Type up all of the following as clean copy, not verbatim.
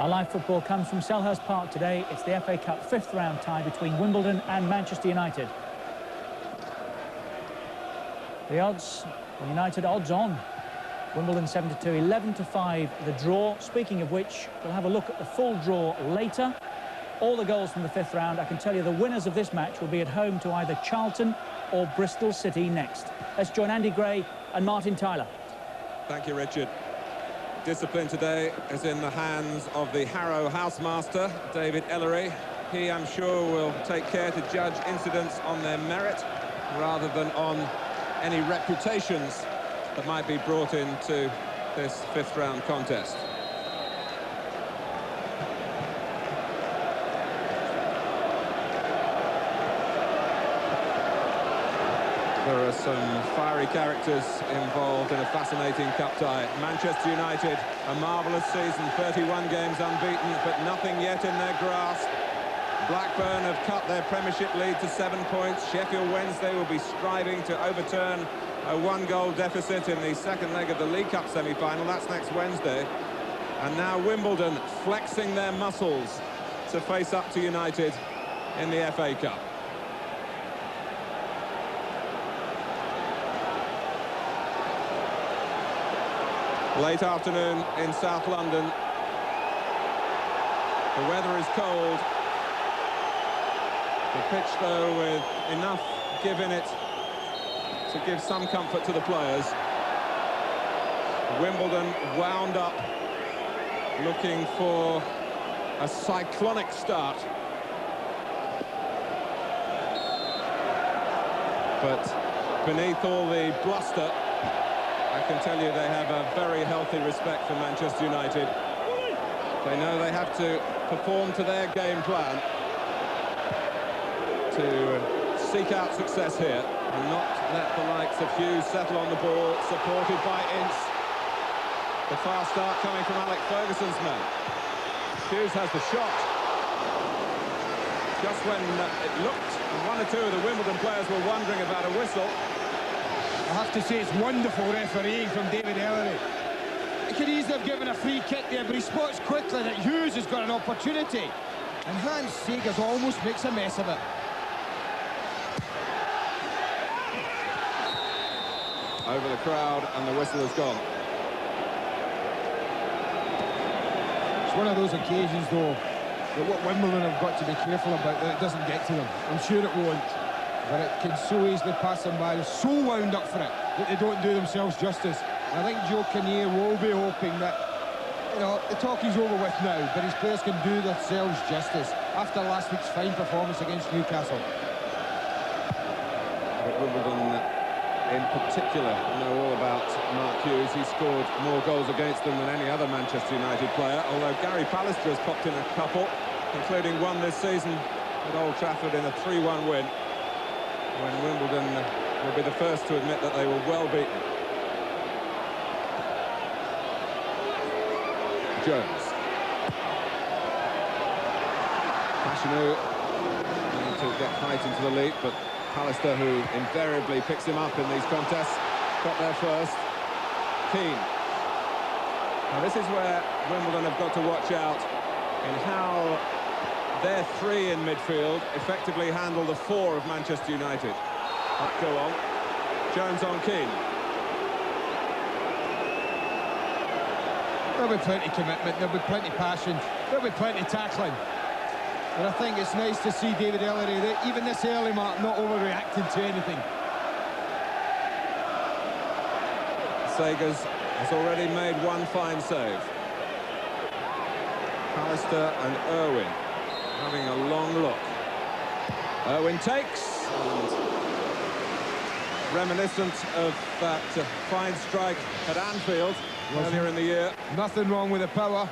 Our live football comes from Selhurst Park today. It's the FA Cup fifth round tie between Wimbledon and Manchester United. The odds, well, United odds on. Wimbledon 7-2, 11-5 the draw. Speaking of which, we'll have a look at the full draw later. All the goals from the fifth round. I can tell you the winners of this match will be at home to either Charlton or Bristol City next. Let's join Andy Gray and Martin Tyler. Thank you, Richard. Discipline today is in the hands of the Harrow housemaster, David Ellery. He, I'm sure, will take care to judge incidents on their merit rather than on any reputations that might be brought into this fifth round contest. There are some fiery characters involved in a fascinating cup tie. Manchester United, a marvellous season, 31 games unbeaten, but nothing yet in their grasp. Blackburn have cut their Premiership lead to 7 points. Sheffield Wednesday will be striving to overturn a one-goal deficit in the second leg of the League Cup semi-final. That's next Wednesday. And now Wimbledon flexing their muscles to face up to United in the FA Cup. Late afternoon in South London. The weather is cold. The pitch, though, with enough give in it to give some comfort to the players. Wimbledon wound up, looking for a cyclonic start. But beneath all the bluster, I can tell you they have a very healthy respect for Manchester United. They know they have to perform to their game plan to seek out success here and not let the likes of Hughes settle on the ball, supported by Ince. The fast start coming from Alex Ferguson's man. Hughes has the shot. Just when it looked, and one or two of the Wimbledon players were wondering about a whistle. I have to say it's wonderful refereeing from David Ellery. He could easily have given a free kick there, but he spots quickly that Hughes has got an opportunity. And Hans Segers almost makes a mess of it. Over the crowd, and the whistle is gone. It's one of those occasions, though, that what Wimbledon have got to be careful about, that it doesn't get to them. I'm sure it won't. But it can so easily pass them by. They're so wound up for it that they don't do themselves justice. And I think Joe Kinnear will be hoping that, you know, the talking's over with now, but his players can do themselves justice after last week's fine performance against Newcastle. But Wimbledon, in particular, know all about Mark Hughes. He scored more goals against them than any other Manchester United player, although Gary Pallister has popped in a couple, including one this season at Old Trafford in a 3-1 win, when Wimbledon will be the first to admit that they were well beaten. Jones. Fashanu trying to get height into the lead, but Pallister, who invariably picks him up in these contests, got there first. Keane. Now this is where Wimbledon have got to watch out in how their three in midfield effectively handle the four of Manchester United. Go on. Jones on Keane. There'll be plenty of commitment, there'll be plenty of passion, there'll be plenty of tackling. But I think it's nice to see David Ellery, that even this early mark, not overreacting to anything. Segers has already made one fine save. Pallister and Irwin having a long look. Irwin takes, and reminiscent of that fine strike at Anfield earlier in the year. Nothing wrong with the power.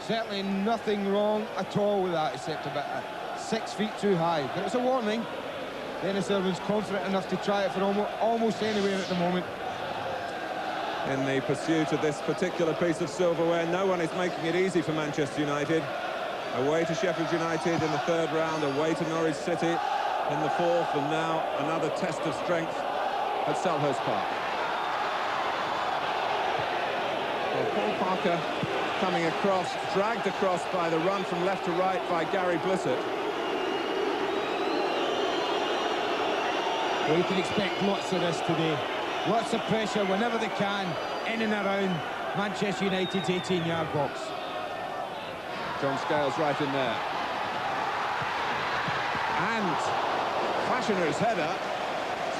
Certainly nothing wrong at all with that, except about 6 feet too high. But it's a warning. Dennis Irwin's confident enough to try it for almost anywhere at the moment. In the pursuit of this particular piece of silverware, no one is making it easy for Manchester United. Away to Sheffield United in the third round, away to Norwich City in the fourth, and now another test of strength at Selhurst Park. Well, Paul Parker coming across, dragged across by the run from left to right by Gary Blissett. Well, you can expect lots of this today. Lots of pressure whenever they can, in and around Manchester United's 18-yard box. John Scales right in there. And Fashioner's header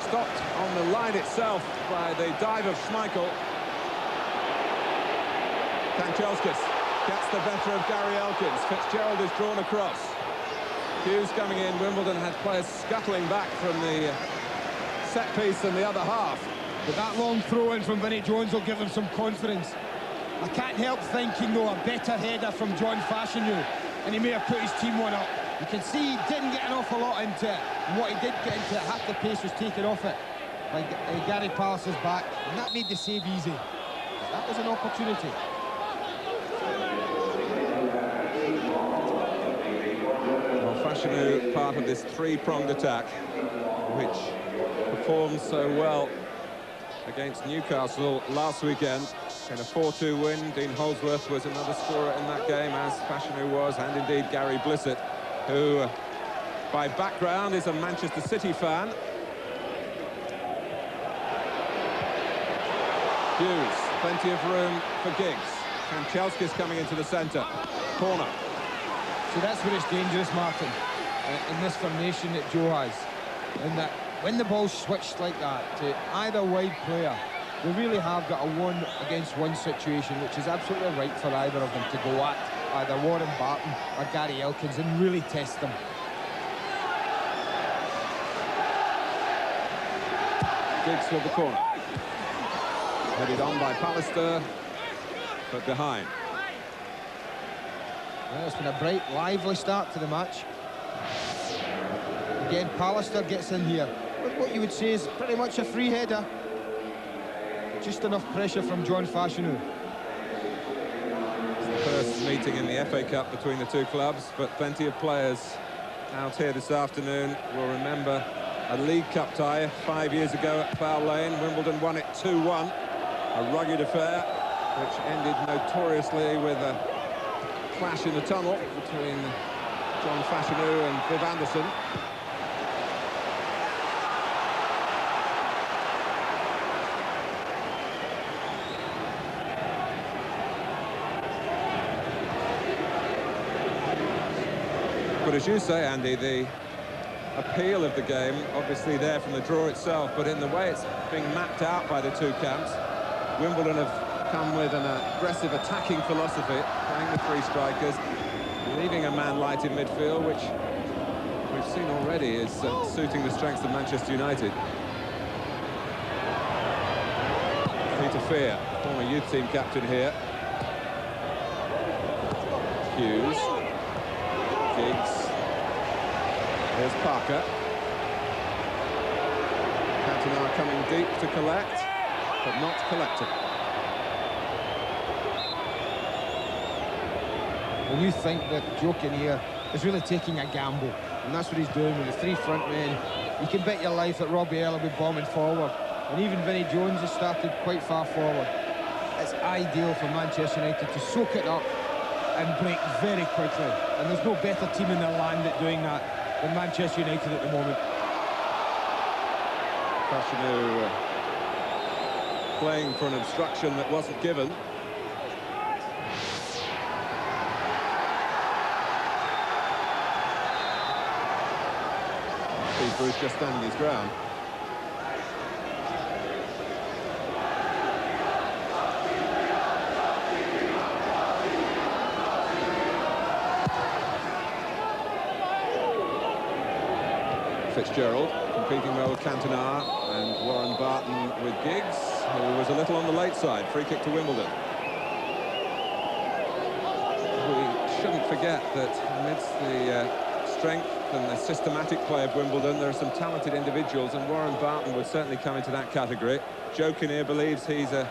stopped on the line itself by the dive of Schmeichel. Kanchelskis gets the better of Gary Elkins. Fitzgerald is drawn across. Hughes coming in. Wimbledon had players scuttling back from the set piece in the other half. But that long throw-in from Vinnie Jones will give them some confidence. I can't help thinking, though, a better header from John Fashanu, and he may have put his team one up. You can see he didn't get an awful lot into it, and what he did get into it, half the pace was taken off it by Gary Pallister's back, and that made the save easy. That was an opportunity. Well, Fashanu, part of this three-pronged attack, which performed so well against Newcastle last weekend in a 4-2 win. Dean Holdsworth was another scorer in that game, as Fashanu was, and indeed Gary Blissett, who by background is a Manchester City fan. Hughes, plenty of room for Giggs. Kanchelskis coming into the centre. Corner. So that's where it's dangerous, Martin, in this formation that Joe has, in that when the ball's switched like that to either wide player, they really have got a one-against-one situation, which is absolutely right for either of them to go at either Warren Barton or Gary Elkins and really test them. Giggs with the corner. Headed on by Pallister, but behind. Well, it's been a bright, lively start to the match. Again, Pallister gets in here with what you would say is pretty much a free header. Just enough pressure from John Fashanu. It's the first meeting in the FA Cup between the two clubs, but plenty of players out here this afternoon will remember a League Cup tie 5 years ago at Foul Lane. Wimbledon won it 2-1, a rugged affair which ended notoriously with a clash in the tunnel between John Fashanu and Viv Anderson. But as you say, Andy, the appeal of the game, obviously there from the draw itself, but in the way it's being mapped out by the two camps, Wimbledon have come with an aggressive attacking philosophy, playing the three strikers, leaving a man light in midfield, which we've seen already is suiting the strengths of Manchester United. Peter Fear, former youth team captain here. Hughes. Giggs. Here's Parker. Cantona coming deep to collect, but not collecting. When you think that Joe Kinnear is really taking a gamble, and that's what he's doing with the three front men, you can bet your life that Robbie Earle will be bombing forward, and even Vinnie Jones has started quite far forward. It's ideal for Manchester United to soak it up and break very quickly, and there's no better team in the land at doing that than Manchester United at the moment. Fashanu playing for an obstruction that wasn't given. Steve Bruce just standing his ground. Fitzgerald competing well with Cantona, and Warren Barton with Giggs, who was a little on the late side. Free kick to Wimbledon. We shouldn't forget that amidst the strength and the systematic play of Wimbledon, there are some talented individuals, and Warren Barton would certainly come into that category. Joe Kinnear believes he's a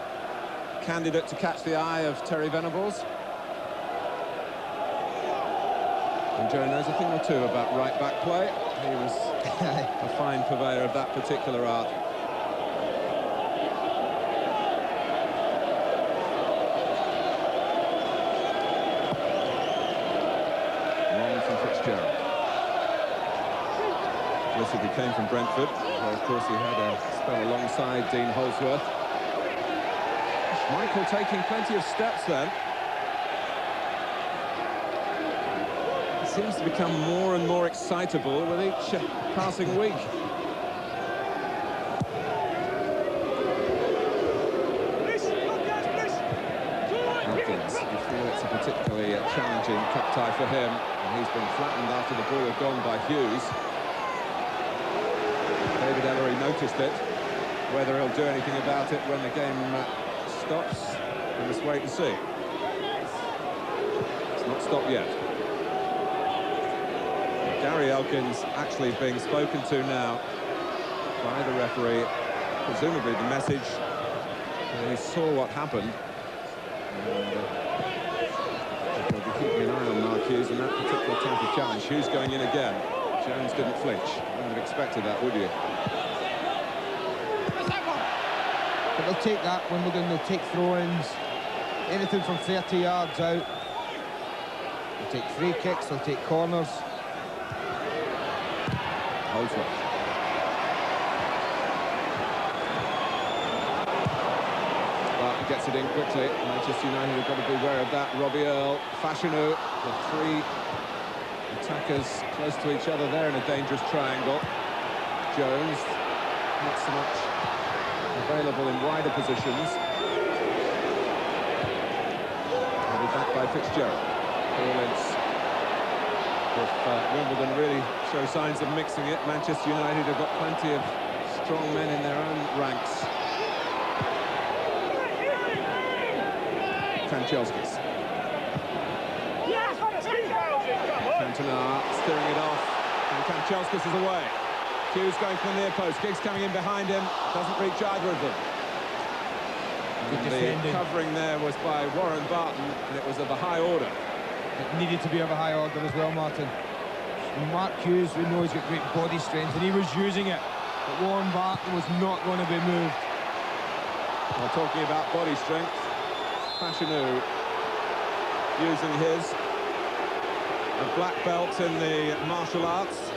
candidate to catch the eye of Terry Venables. And Joe knows a thing or two about right-back play. He was a fine purveyor of that particular art. Fitzgerald. Blizzard, who came from Brentford, where of course he had a spell alongside Dean Holdsworth. Schmeichel taking plenty of steps then. He seems to become more and more excitable with each passing week. Hopkins, you feel it's a particularly challenging cup tie for him, and he's been flattened after the ball had gone by Hughes. David Ellery noticed it. Whether he'll do anything about it when the game stops, we must wait and see. It's not stopped yet. Gary Elkins actually being spoken to now by the referee. Presumably the message, he saw what happened. And they'll be keeping an eye on Mark Hughes in that particular type of challenge. Hughes going in again. Jones didn't flinch. Wouldn't have expected that, would you? But they'll take that, Wimbledon, they'll take throw-ins, anything from 30 yards out. They'll take free kicks, they'll take corners. Holdsworth. But gets it in quickly. Manchester United have got to be aware of that. Robbie Earle, Fashanu, the three attackers close to each other there in a dangerous triangle. Jones, not so much available in wider positions. He'll be back by Fitzgerald. If Wimbledon really show signs of mixing it, Manchester United have got plenty of strong men in their own ranks. Kanchelskis. Cantona steering it off, and Kanchelskis is away. Hughes going for the near post, Giggs coming in behind him, doesn't reach either of them. And the covering there was by Warren Barton, and it was of a high order. It needed to be of a high order as well, Martin. Mark Hughes, we know he's got great body strength, and he was using it, but Warren Barton was not going to be moved. Well, talking about body strength, Fashanu using his, a black belt in the martial arts.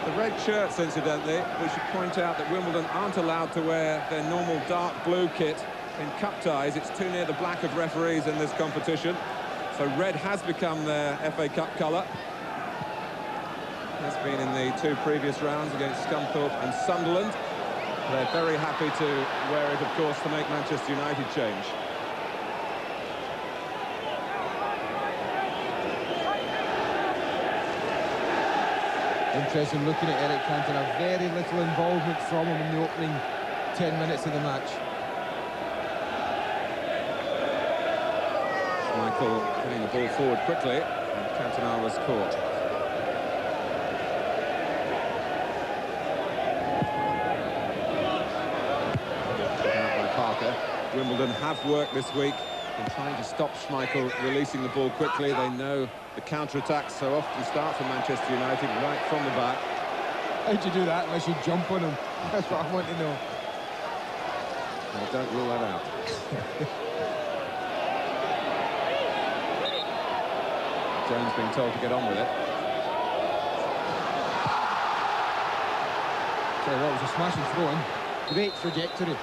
The red shirts, incidentally, we should point out that Wimbledon aren't allowed to wear their normal dark blue kit in cup ties. It's too near the black of referees in this competition. So red has become their FA Cup colour. Has been in the two previous rounds against Scunthorpe and Sunderland. They're very happy to wear it, of course, to make Manchester United change. Interesting looking at Eric Cantona. Very little involvement from him in the opening 10 minutes of the match. Michael putting the ball forward quickly, and Cantona was caught. Out by Parker. Wimbledon have worked this week in trying to stop Schmeichel releasing the ball quickly. They know the counter-attacks so often start from Manchester United right from the back. How'd you do that unless you jump on him? That's what I want to know. Well, don't rule that out. Jones being told to get on with it. So that was a smashing throw-in. Great trajectory.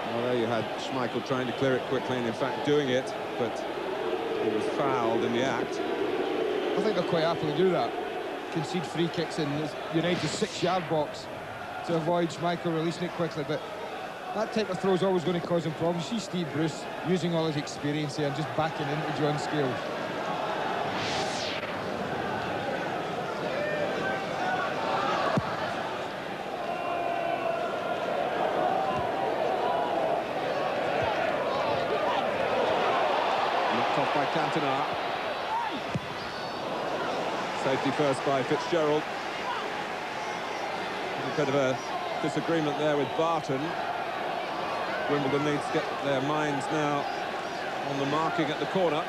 Well, there you had Schmeichel trying to clear it quickly and in fact doing it, but he was fouled in the act. I think they'll quite happily do that. Concede free kicks in United's 6-yard box to avoid Schmeichel releasing it quickly, but that type of throw is always going to cause him problems. See Steve Bruce using all his experience here and just backing into John Scales. Knocked off by Cantona. Safety first by Fitzgerald. A bit of a disagreement there with Barton. Wimbledon needs to get their minds now on the marking at the corner.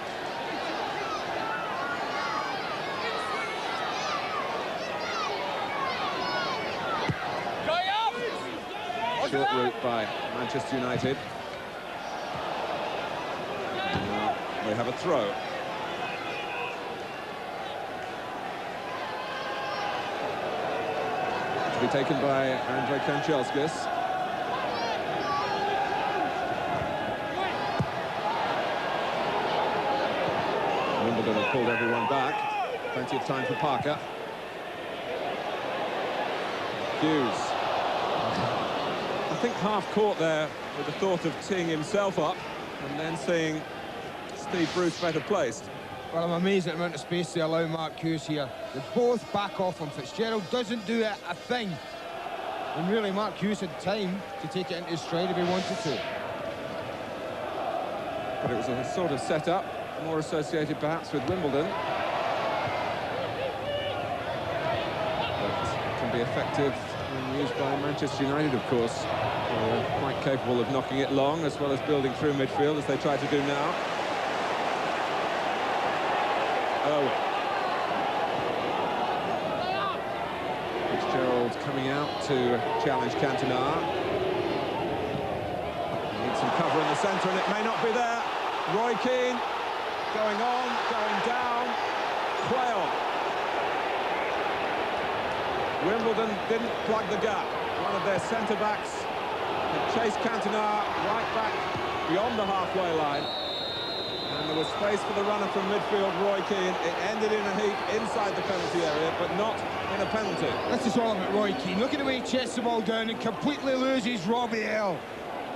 Short route by Manchester United. We have a throw. To be taken by Andrzej Kanchelskis. Wimbledon have pulled everyone back. Plenty of time for Parker. Hughes. I think half caught there with the thought of teeing himself up and then seeing Steve Bruce better placed. Well, I'm amazed at the amount of space they allow Mark Hughes here. They both back off him. Fitzgerald doesn't do a thing. And really, Mark Hughes had time to take it into his stride if he wanted to. But it was a sort of set-up, more associated perhaps with Wimbledon. But it can be effective when used by Manchester United, of course. They're quite capable of knocking it long, as well as building through midfield, as they try to do now. Oh. Fitzgerald coming out to challenge Cantona. Needs some cover in the centre, and it may not be there. Roy Keane going on, going down. Play on. Wimbledon didn't plug the gap. One of their centre-backs had chased Cantona right back beyond the halfway line. And there was space for the runner from midfield, Roy Keane. It ended in a heap inside the penalty area, but not in a penalty. This is all about Roy Keane. Look at the way he chests the ball down and completely loses Robbie L.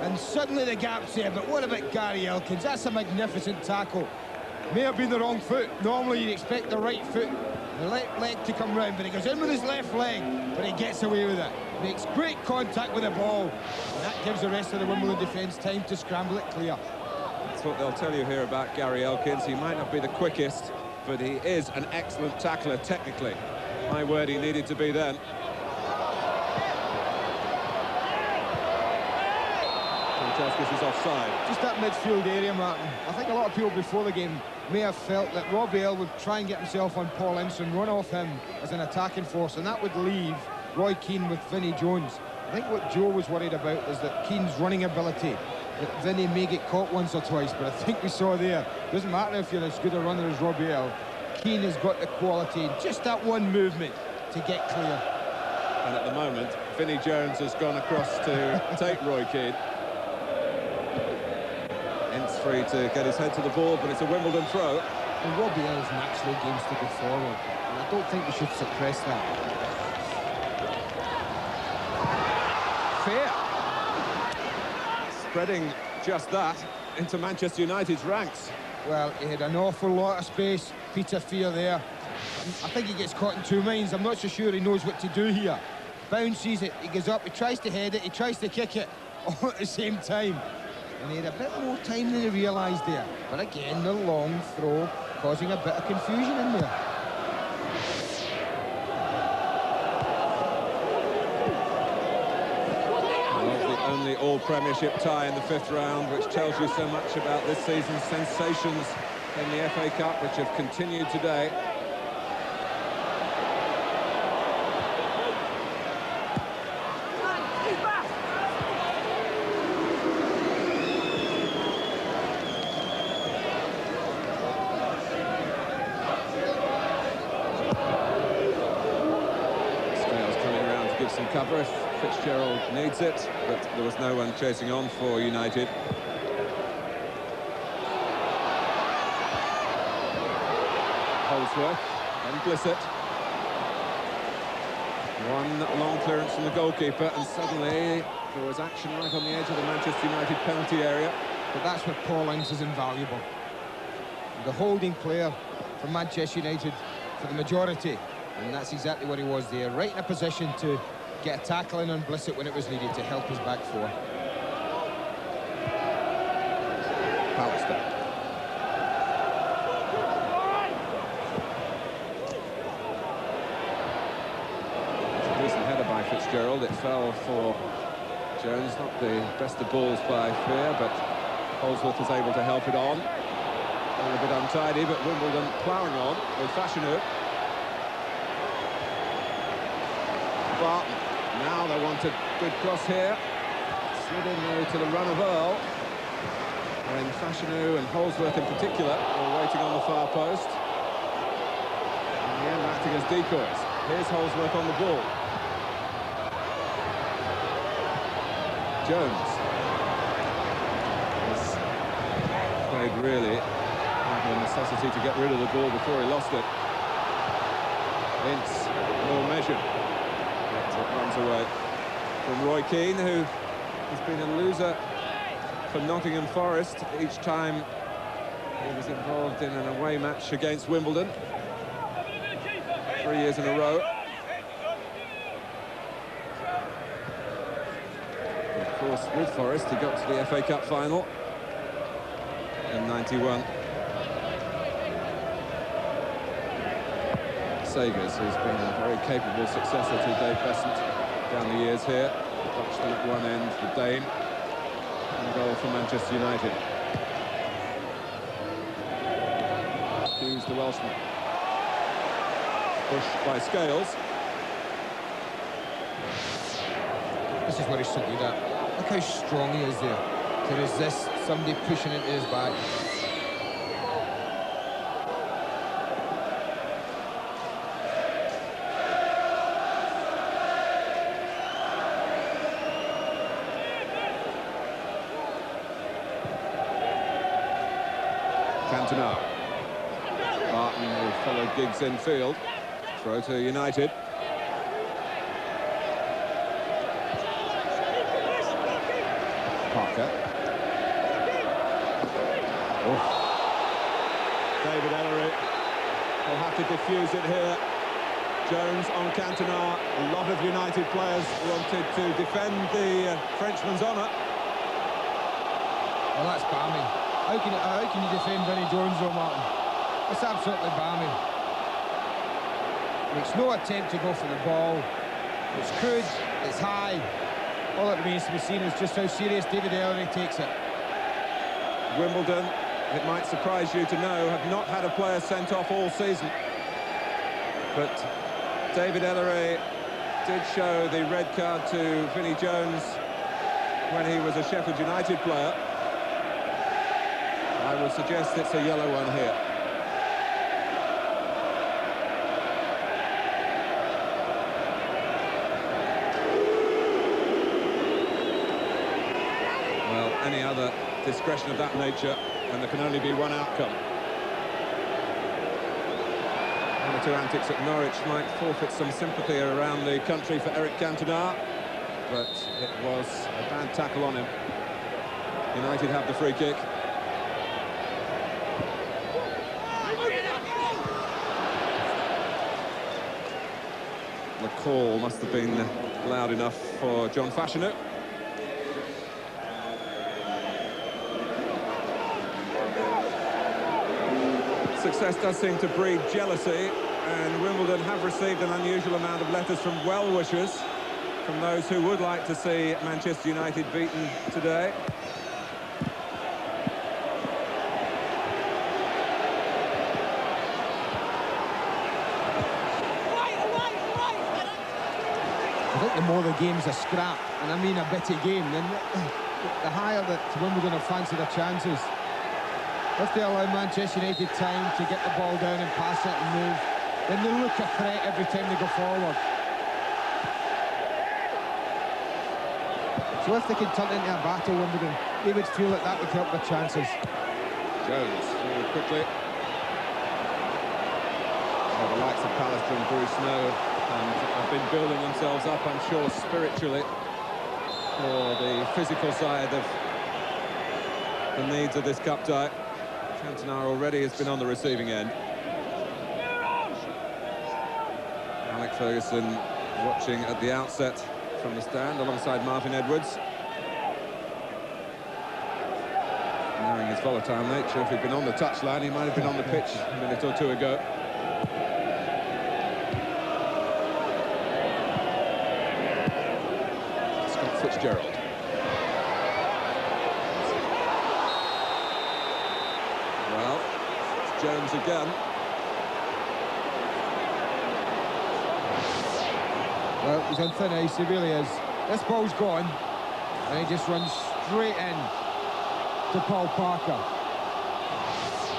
And suddenly the gap's there, but what about Gary Elkins? That's a magnificent tackle. May have been the wrong foot. Normally you'd expect the right foot, the left leg to come round, but he goes in with his left leg, but he gets away with it. Makes great contact with the ball, and that gives the rest of the Wimbledon defence time to scramble it clear. That's what they'll tell you here about Gary Elkins. He might not be the quickest, but he is an excellent tackler technically. My word, he needed to be then. Kanchelskis is offside. Just that midfield area, Martin. I think a lot of people before the game may have felt that Robbie L would try and get himself on Paul Ince and run off him as an attacking force, and that would leave Roy Keane with Vinnie Jones. I think what Joe was worried about is that Keane's running ability, that Vinnie may get caught once or twice, but I think we saw there, doesn't matter if you're as good a runner as Robbie L, Keane has got the quality and just that one movement to get clear. And at the moment, Vinnie Jones has gone across to take Roy Keane. Ince free to get his head to the ball, but it's a Wimbledon throw. And Robbie L is naturally games to go forward, and I don't think we should suppress that. Fair. Spreading just that into Manchester United's ranks. Well, he had an awful lot of space, Peter Fear there. I think he gets caught in two minds. I'm not so sure he knows what to do here. Bounces it, he goes up, he tries to head it, he tries to kick it, all at the same time. And he had a bit more time than he realised there. But again, the long throw causing a bit of confusion in there. Only all-Premiership tie in the fifth round, which tells you so much about this season's sensations in the FA Cup, which have continued today. Scales coming around to give some cover if Fitzgerald needs it, but there was no one chasing on for United. Holdsworth and Blissett. One long clearance from the goalkeeper, and suddenly there was action right on the edge of the Manchester United penalty area. But that's where Paul Ince is invaluable. The holding player for Manchester United for the majority, and that's exactly what he was there, right in a position to get a tackle in on Blissett when it was needed to help his back four. Pallister. It's a decent header by Fitzgerald. It fell for Jones. Not the best of balls by Fear, but Holdsworth was able to help it on. A little bit untidy, but Wimbledon ploughing on with Fashanu. Barton. Now they want a good cross here. Slid in though to the run of Earl. when Fashanu and Holsworth in particular were waiting on the far post. In the end, acting as decoys. Here's Holsworth on the ball. Jones was afraid, really, of the necessity to get rid of the ball before he lost it. Ince, well measured. It runs away from Roy Keane, who has been a loser for Nottingham Forest each time he was involved in an away match against Wimbledon. 3 years in a row. And of course, with Forest, he got to the FA Cup final in '91. Sagers, who's been a very capable successor to Dave Besant down the years here. The Dutchman at one end, the Dane. And a goal for Manchester United. Hughes, the Welshman. Pushed by Scales. This is what he's so good at. Look how strong he is there to resist somebody pushing into his back. Cantona. Barton will follow Giggs in field. Throw to United. Parker. Oh. David Ellery will have to defuse it here. Jones on Cantona. A lot of United players wanted to defend the Frenchman's honour. Well, that's balmy. How can you defend Vinnie Jones, though, Martin? It's absolutely balmy. Makes no attempt to go for the ball. It's crude, it's high. All that remains to be seen is just how serious David Ellery takes it. Wimbledon, it might surprise you to know, have not had a player sent off all season. But David Ellery did show the red card to Vinnie Jones when he was a Sheffield United player. I would suggest it's a yellow one here. Well, any other discretion of that nature, and there can only be one outcome. One or two antics at Norwich might forfeit some sympathy around the country for Eric Cantona, but it was a bad tackle on him. United have the free kick. The call must have been loud enough for John Fashanu. Success does seem to breed jealousy, and Wimbledon have received an unusual amount of letters from well-wishers, from those who would like to see Manchester United beaten today. I think the more the game's a scrap, and I mean a bitty game, then the higher that Wimbledon have fancied their chances. If they allow Manchester United time to get the ball down and pass it and move, then they look a threat every time they go forward. So if they can turn it into a battle, Wimbledon, they would feel that that would help their chances. Jones forward quickly. Well, the likes of Pallister and Bruce know and have been building themselves up, I'm sure, spiritually for the physical side of the needs of this cup tie. Cantona already has been on the receiving end. Alec Ferguson watching at the outset from the stand alongside Martin Edwards. Knowing his volatile nature, if he'd been on the touchline, he might have been on the pitch a minute or two ago. Scott Fitzgerald. Well, it's Jones again. Well, he's on thin ice, he really is. This ball's gone, and he just runs straight in. to Paul Parker.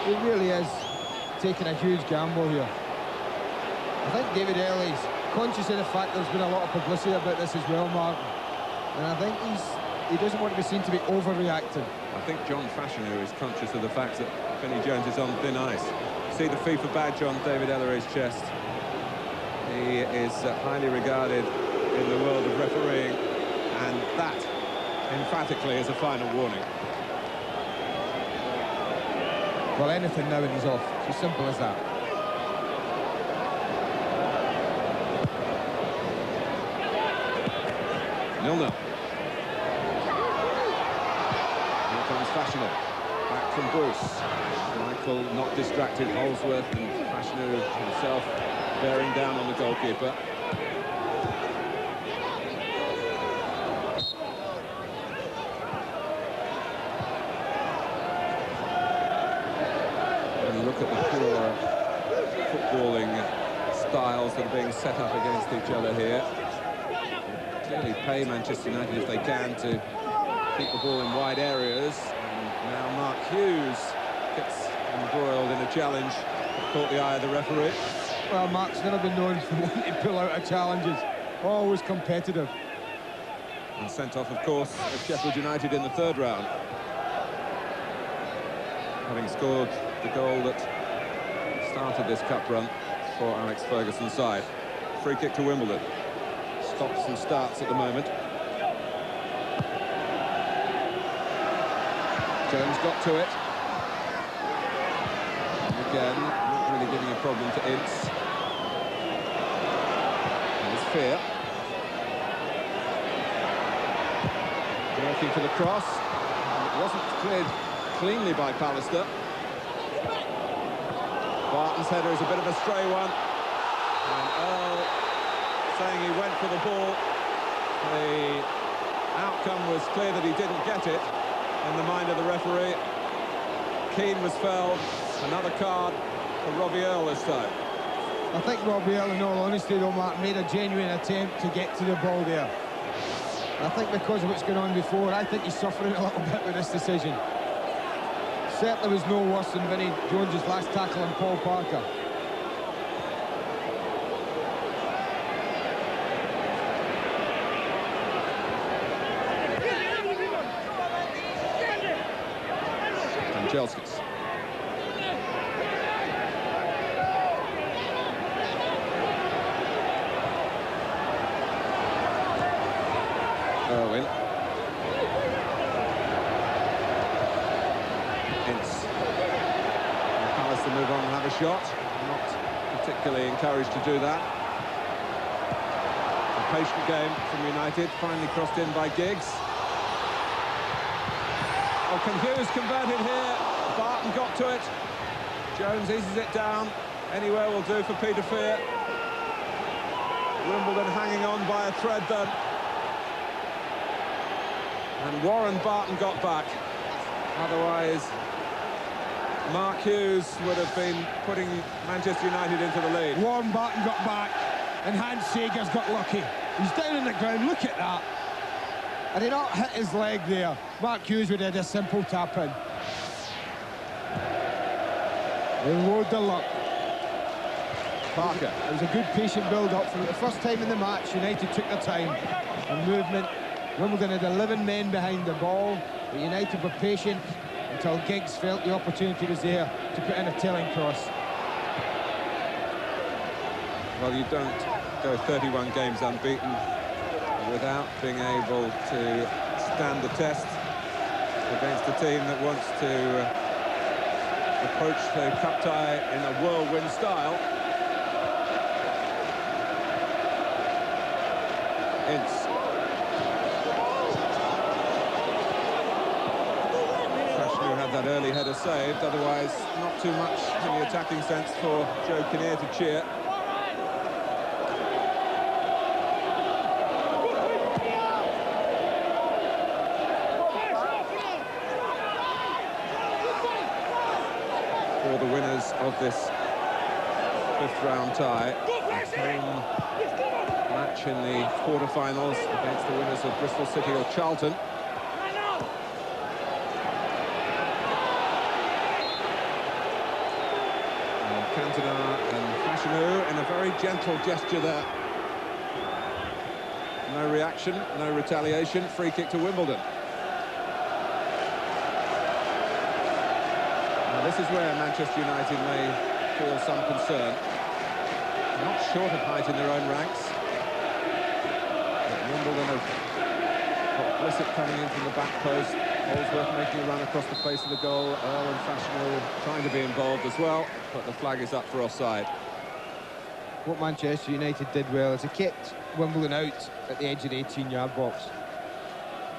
He really is taking a huge gamble here. I think David Elliott's conscious of the fact there's been a lot of publicity about this as well, Martin. And I think he doesn't want to be seen to be overreacting. I think John Fashanu is conscious of the fact that Vinnie Jones is on thin ice. See the FIFA badge on David Elleray's chest. He is highly regarded in the world of refereeing, and that, emphatically, is a final warning. Well, anything now and he's off. It's as simple as that. 0-0. Here comes Fashanu. Back from Bruce. Michael not distracted. Holsworth and Fashanu himself bearing down on the goalkeeper. And look at the pure footballing styles that are being set up against each other here. Clearly pay Manchester United if they can to keep the ball in wide areas. And now Mark Hughes gets embroiled in a challenge that caught the eye of the referee. Well, Mark's never been known for wanting to pull out of challenges. Always competitive. And sent off, of course, at Sheffield United in the third round. Having scored the goal that started this cup run for Alex Ferguson's side. Free kick to Wimbledon. Stops and starts at the moment. Jones got to it. And again, not really giving a problem to Ince. There's Fear. Working for the cross. And it wasn't cleared cleanly by Pallister. Barton's header is a bit of a stray one. And Earl saying he went for the ball. The outcome was clear that he didn't get it in the mind of the referee. Keane was fouled. Another card for Robbie Earl this time. I think Robbie Earl, in all honesty, though, Mark, made a genuine attempt to get to the ball there. I think because of what's going on before, I think he's suffering a little bit with this decision. Certainly was no worse than Vinnie Jones's last tackle on Paul Parker. Chelsea's. Irwin. Ince. Palace to move on and have a shot. Not particularly encouraged to do that. A patient game from United, finally crossed in by Giggs. Oh, can Hughes convert it here? Barton got to it. Jones eases it down. Anywhere will do for Peter Fear. Wimbledon hanging on by a thread then. And Warren Barton got back. Otherwise, Mark Hughes would have been putting Manchester United into the lead. Warren Barton got back, and Hans Sager's got lucky. He's down on the ground, look at that. Had he not hit his leg there, Mark Hughes would have had a simple tap-in. They rode the luck. Parker. It was a good patient build-up. For the first time in the match, United took their time and movement. Wimbledon had 11 men behind the ball, but United were patient until Giggs felt the opportunity was there to put in a telling cross. Well, you don't go 31 games unbeaten without being able to stand the test against a team that wants to approach the cup tie in a whirlwind style. Ince. Fashanu had that early header saved, otherwise not too much in the attacking sense for Joe Kinnear to cheer. For the winners of this fifth round tie, home match in the quarterfinals against the winners of Bristol City or Charlton. gentle gesture there. No reaction, no retaliation. Free kick to Wimbledon. Now this is where Manchester United may feel some concern. They're not short of height in their own ranks. But Wimbledon have got Blissett coming in from the back post. Holdsworth making a run across the face of the goal. Earl and Fashionable trying to be involved as well, but the flag is up for offside. What Manchester United did well is they kept Wimbledon out at the edge of the 18-yard box.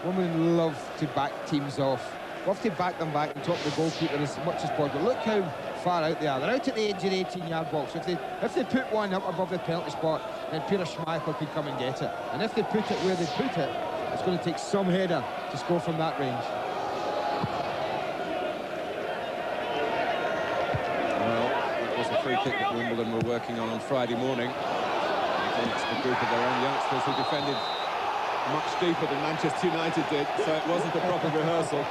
Wimbledon love to back teams off. Love to back them back and top the goalkeeper as much as possible. Look how far out they are. They're out at the edge of the 18-yard box. If they put one up above the penalty spot, then Peter Schmeichel could come and get it. And if they put it where they put it, it's going to take some header to score from that range. Well, that was a free kick that Wimbledon were working on Friday morning against a group of their own youngsters who defended much deeper than Manchester United did, so it wasn't a proper rehearsal.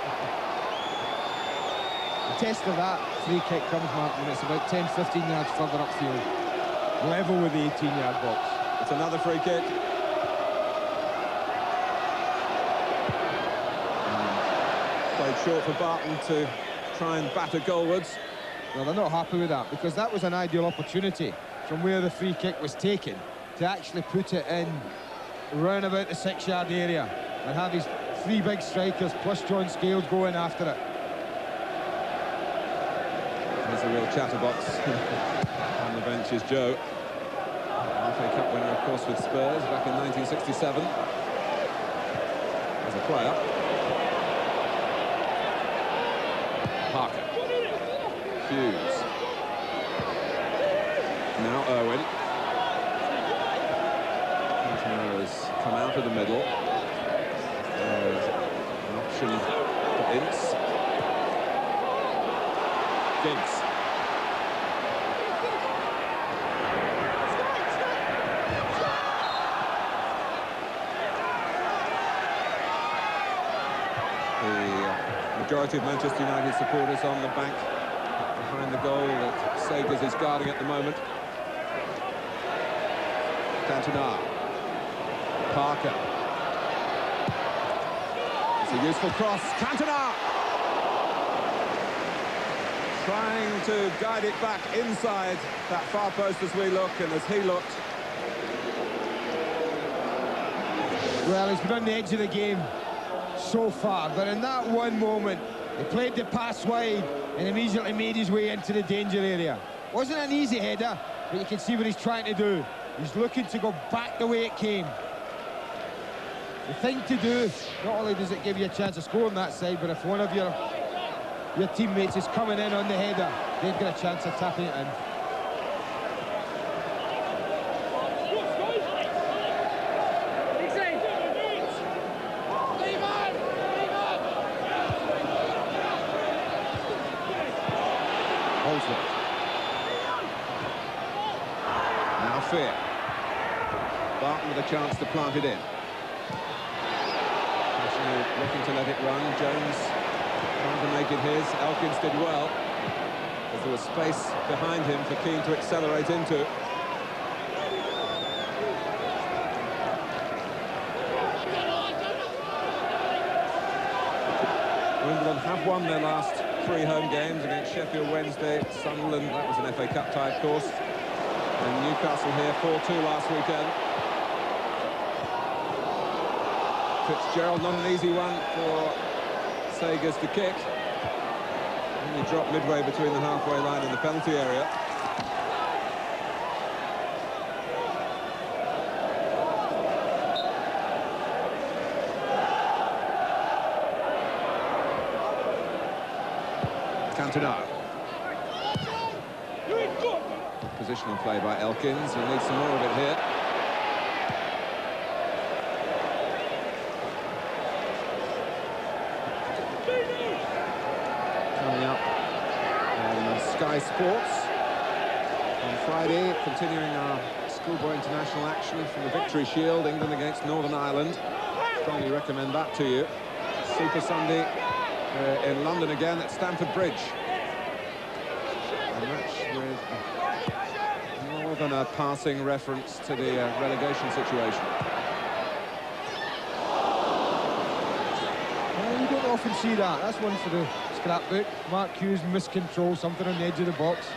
The test of that free kick comes, Mark, when it's about 10-15 yards further upfield, level with the 18-yard box. It's another free kick. Played short for Barton to try and batter goalwards. Well, they're not happy with that, because that was an ideal opportunity from where the free kick was taken to actually put it in round about the 6-yard area and have his three big strikers plus John Scales going after it. There's a real chatterbox on the bench is Joe. FA Cup winner, of course, with Spurs back in 1967. There's a player. Parker. Hughes. Now Irwin. Has come out of the middle. There's an option for Ince. Ginks. The majority of Manchester United supporters on the bank behind the goal that Sagers is guarding at the moment. Cantona. Parker. It's a useful cross. Cantona! Trying to guide it back inside that far post as we look and as he looked. Well, he's been on the edge of the game so far, but in that one moment, he played the pass wide and immediately made his way into the danger area. Wasn't an easy header, but you can see what he's trying to do. He's looking to go back the way it came. The thing to do, not only does it give you a chance of scoring that side, but if one of your teammates is coming in on the header, they've got a chance of tapping it in. Holdsworth. Now Fear. Barton with a chance to plant it in. Looking to let it run. Jones trying to make it his. Elkins did well, as there was space behind him for Keane to accelerate into. Wimbledon have won their last 3 home games against Sheffield Wednesday, Sunderland, that was an FA Cup tie, of course, and Newcastle here 4-2 last weekend. Fitzgerald, not an easy one for Sagers to kick. Only dropped midway between the halfway line and the penalty area. Cantona. Positional play by Elkins. He needs some more of it here. Coming up on Sky Sports on Friday, continuing our schoolboy international action from the Victory Shield, England against Northern Ireland. Strongly recommend that to you. Super Sunday in London again at Stamford Bridge. A match with than a passing reference to the relegation situation. Well, you don't often see that. That's one for the scrapbook. Mark Hughes miscontrol something on the edge of the box.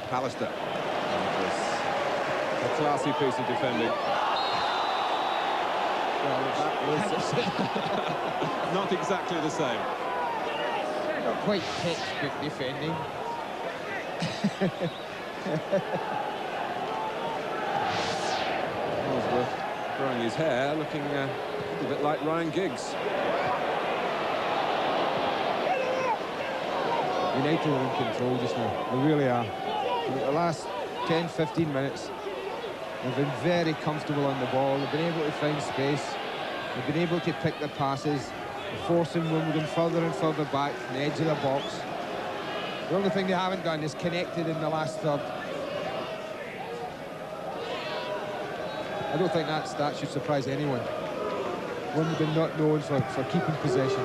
Pallister. That was a classy piece of defending. Well, that was Not exactly the same. not quite textbook defending. Ellsworth growing his hair, looking a little bit like Ryan Giggs. United are in control just now. They really are. The last 10-15 minutes, they've been very comfortable on the ball. They've been able to find space. They've been able to pick the passes, forcing Wimbledon further and further back from the edge of the box. The only thing they haven't done is connected in the last third. I don't think that should surprise anyone. Wimbledon not known for keeping possession.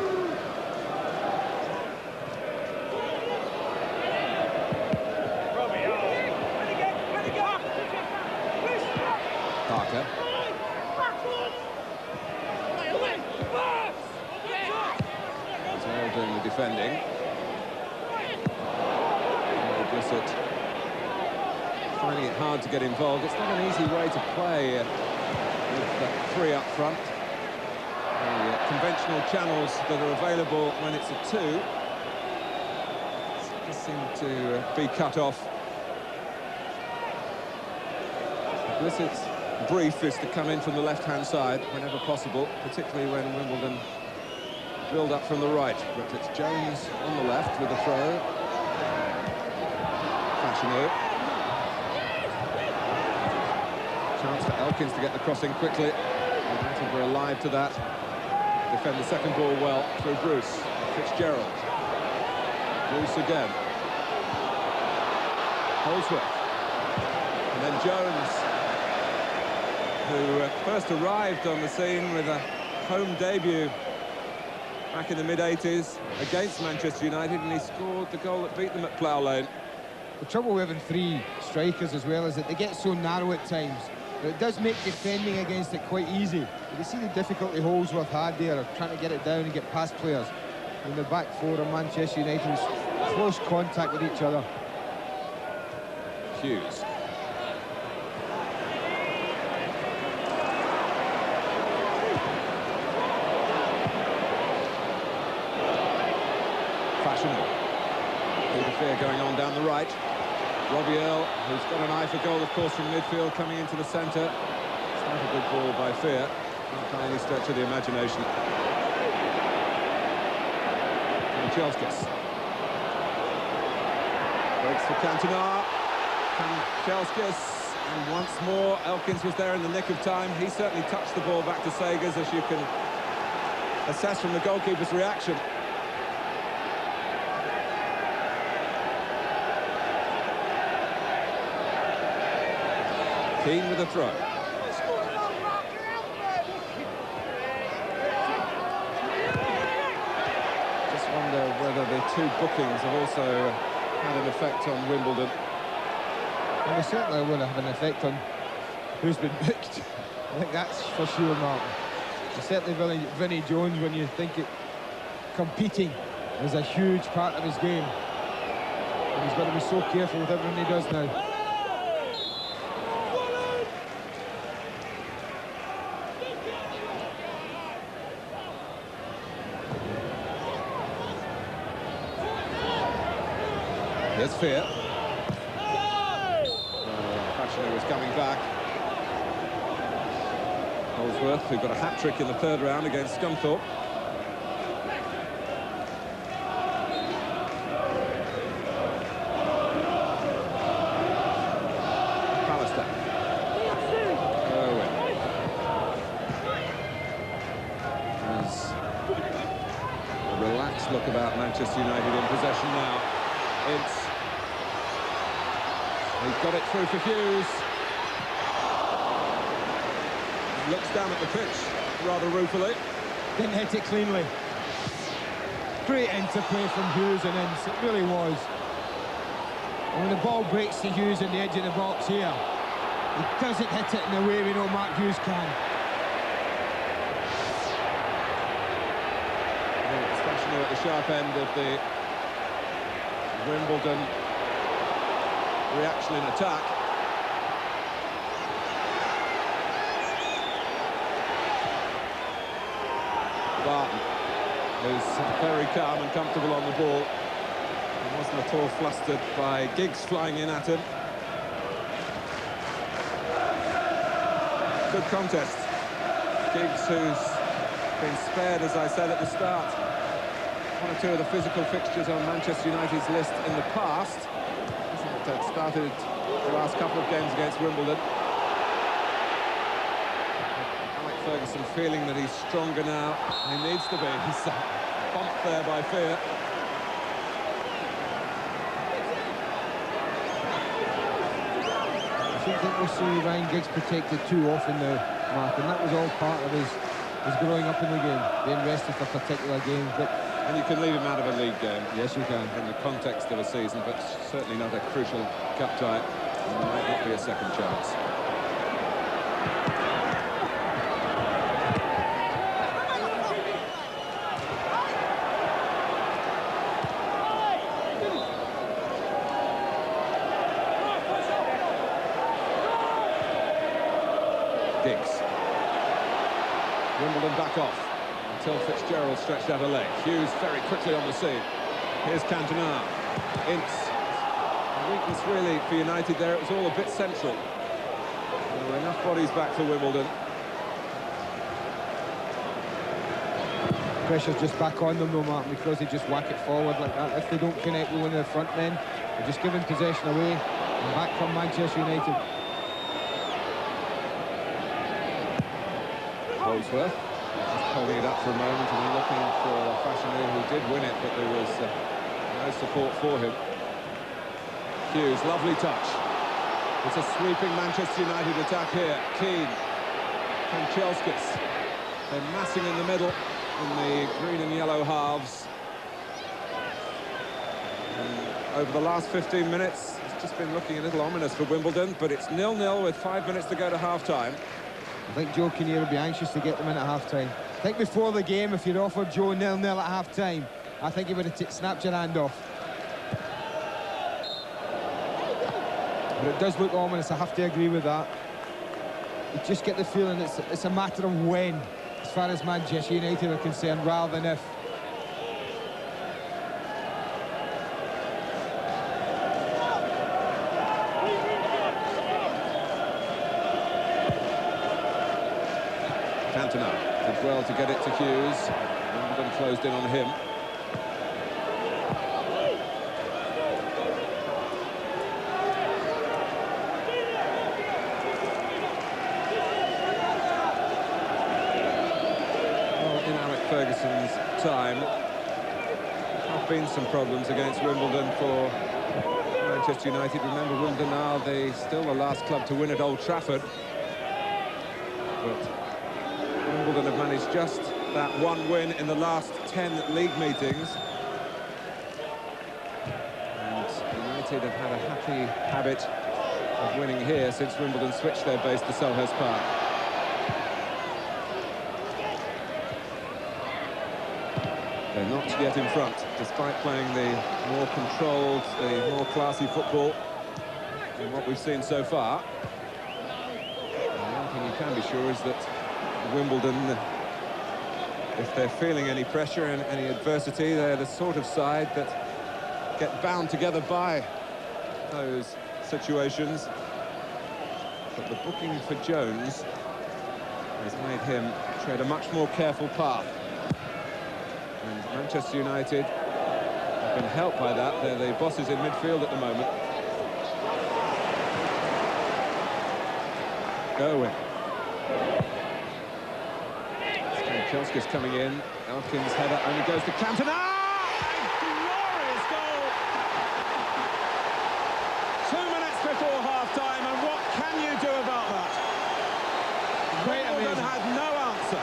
Parker. He's all doing the defending. Blissett finding it hard to get involved. It's not an easy way to play with three up front. The conventional channels that are available when it's a two just seem to be cut off. Blissett's brief is to come in from the left-hand side whenever possible, particularly when Wimbledon build up from the right. But it's Jones on the left with a throw. Chance for Elkins to get the crossing quickly. United were alive to that. Defend the second ball well through Bruce. Fitzgerald. Bruce again. Holdsworth. And then Jones, who first arrived on the scene with a home debut back in the mid-80s against Manchester United, and he scored the goal that beat them at Plough Lane. The trouble with having three strikers as well is that they get so narrow at times. But it does make defending against it quite easy. You see the difficulty Holdsworth had there of trying to get it down and get past players. And the back four of Manchester United was close contact with each other. Hughes. Fashionable. Peter Fear going on down the right. Robbie Earle, who's got an eye for goal, of course, from midfield, coming into the centre. It's not a good ball by Fear. Not by any stretch of the imagination. Kanchelskis. Breaks for Cantona. Kanchelskis. And once more, Elkins was there in the nick of time. He certainly touched the ball back to Sagers, as you can assess from the goalkeeper's reaction. Keane with a throw. Just wonder whether the two bookings have also had an effect on Wimbledon. And they certainly will have an effect on who's been booked. I think that's for sure, Martin. And certainly Vinnie Jones, when you think it competing is a huge part of his game. And he's got to be so careful with everything he does now. Here's Fear. Fashioner was coming back. Holdsworth, who got a hat-trick in the third round against Scunthorpe. Pallister. Irwin. There's a relaxed look about Manchester United in possession now. He's got it through for Hughes. Looks down at the pitch rather ruefully. Didn't hit it cleanly. Great interplay from Hughes and Ince, it really was. And when the ball breaks to Hughes on the edge of the box here, he doesn't hit it in the way we know Mark Hughes can. Especially at the sharp end of the Wimbledon reaction in attack. Barton, who's very calm and comfortable on the ball. He wasn't at all flustered by Giggs flying in at him. Good contest. Giggs, who's been spared, as I said at the start, one or two of the physical fixtures on Manchester United's list in the past. It had started the last couple of games against Wimbledon. Ferguson feeling that he's stronger now. He needs to be. He's bumped there by fear. I don't think we'll see Ryan Giggs protected too often now, Mark, and that was all part of his growing up in the game, being rested for particular games. But and you can leave him out of a league game. Yes, you can. In the context of a season, but certainly not a crucial cup tie. And there might not be a second chance. Giggs. Wimbledon back off until Fitzgerald stretched out a leg. Hughes very quickly on the scene. Here's Cantona. Ince. A weakness really for United there. It was all a bit central. There were enough bodies back for Wimbledon. pressure's just back on them though, Martin, because they just whack it forward like that. If they don't connect with one of the front men, they're just giving possession away. And back from Manchester United. Holdsworth just holding it up for a moment and then looking for Fashanu, who did win it, but there was no support for him. Hughes, lovely touch. It's a sweeping Manchester United attack here. Keane, Kanchelskis. They're massing in the middle in the green and yellow halves. And over the last 15 minutes, it's just been looking a little ominous for Wimbledon, but it's 0-0 with 5 minutes to go to half-time. I think Joe Kinnear would be anxious to get them in at half-time. I think before the game, if you'd offered Joe 0-0 at half-time, I think he would have snapped your hand off. But it does look ominous, I have to agree with that. You just get the feeling it's a matter of when, as far as Manchester United are concerned, rather than if. Cantona did well to get it to Hughes. Wimbledon closed in on him. Ferguson's time. There have been some problems against Wimbledon for Manchester United. Remember, Wimbledon are still the last club to win at Old Trafford. But Wimbledon have managed just that one win in the last 10 league meetings. And United have had a happy habit of winning here since Wimbledon switched their base to Selhurst Park. They're not yet in front, despite playing the more controlled, the more classy football than what we've seen so far. And one thing you can be sure is that Wimbledon, if they're feeling any pressure and any adversity, they're the sort of side that get bound together by those situations. But the booking for Jones has made him tread a much more careful path. And Manchester United have been helped by that. They're the bosses in midfield at the moment. Irwin. Kanchelskis coming in. Elkins' header only goes to Cantona. A glorious goal! 2 minutes before half-time, and what can you do about that? Wimbledon had no answer.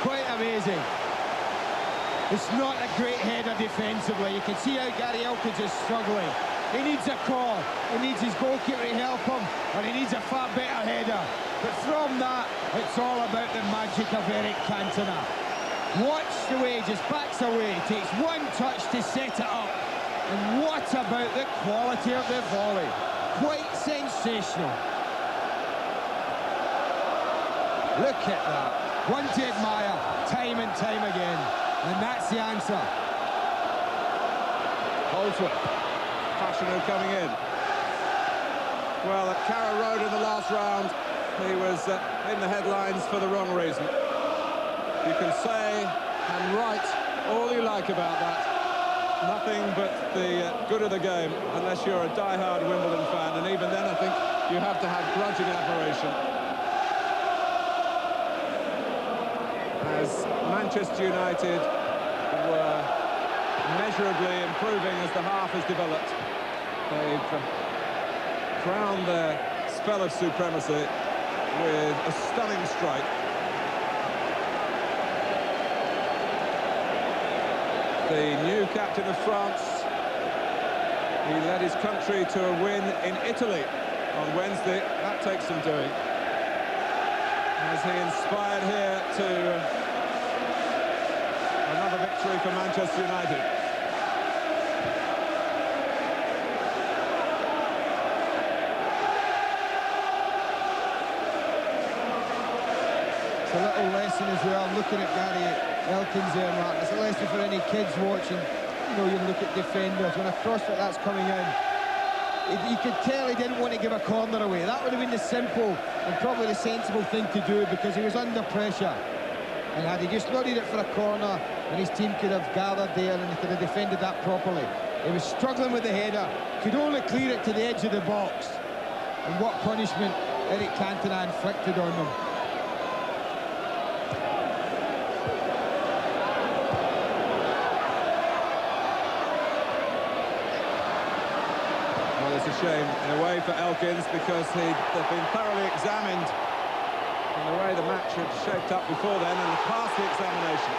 Quite amazing. It's not a great header defensively. You can see how Gary Elkins is struggling. He needs a call. He needs his goalkeeper to help him, and he needs a far better header. But from that, it's all about the magic of Eric Cantona. Watch the way he just backs away, takes one touch to set it up. And what about the quality of the volley? Quite sensational. Look at that. One to admire, time and time again. And that's the answer. Holdsworth. Fashanu coming in. Well, at Carrow Road in the last round, he was in the headlines for the wrong reason. You can say and write all you like about that. Nothing but the good of the game, unless you're a die-hard Wimbledon fan, and even then I think you have to have grudging admiration. As Manchester United were measurably improving as the half has developed, they've crowned their spell of supremacy with a stunning strike. The new captain of France, he led his country to a win in Italy on Wednesday. That takes some doing. As he inspired here to another victory for Manchester United. It's a little lesson as well, looking at Gary Elkins there, Mark. It's a lesson for any kids watching. You know, you look at defenders, when a cross like that's coming in, you could tell he didn't want to give a corner away. That would have been the simple and probably the sensible thing to do, because he was under pressure. And had he just nodded it for a corner, and his team could have gathered there and he could have defended that properly. He was struggling with the header, could only clear it to the edge of the box. And what punishment Eric Cantona inflicted on them. It's a shame in a way for Elkins, because they've been thoroughly examined in the way the match had shaped up before then, and passed the examination.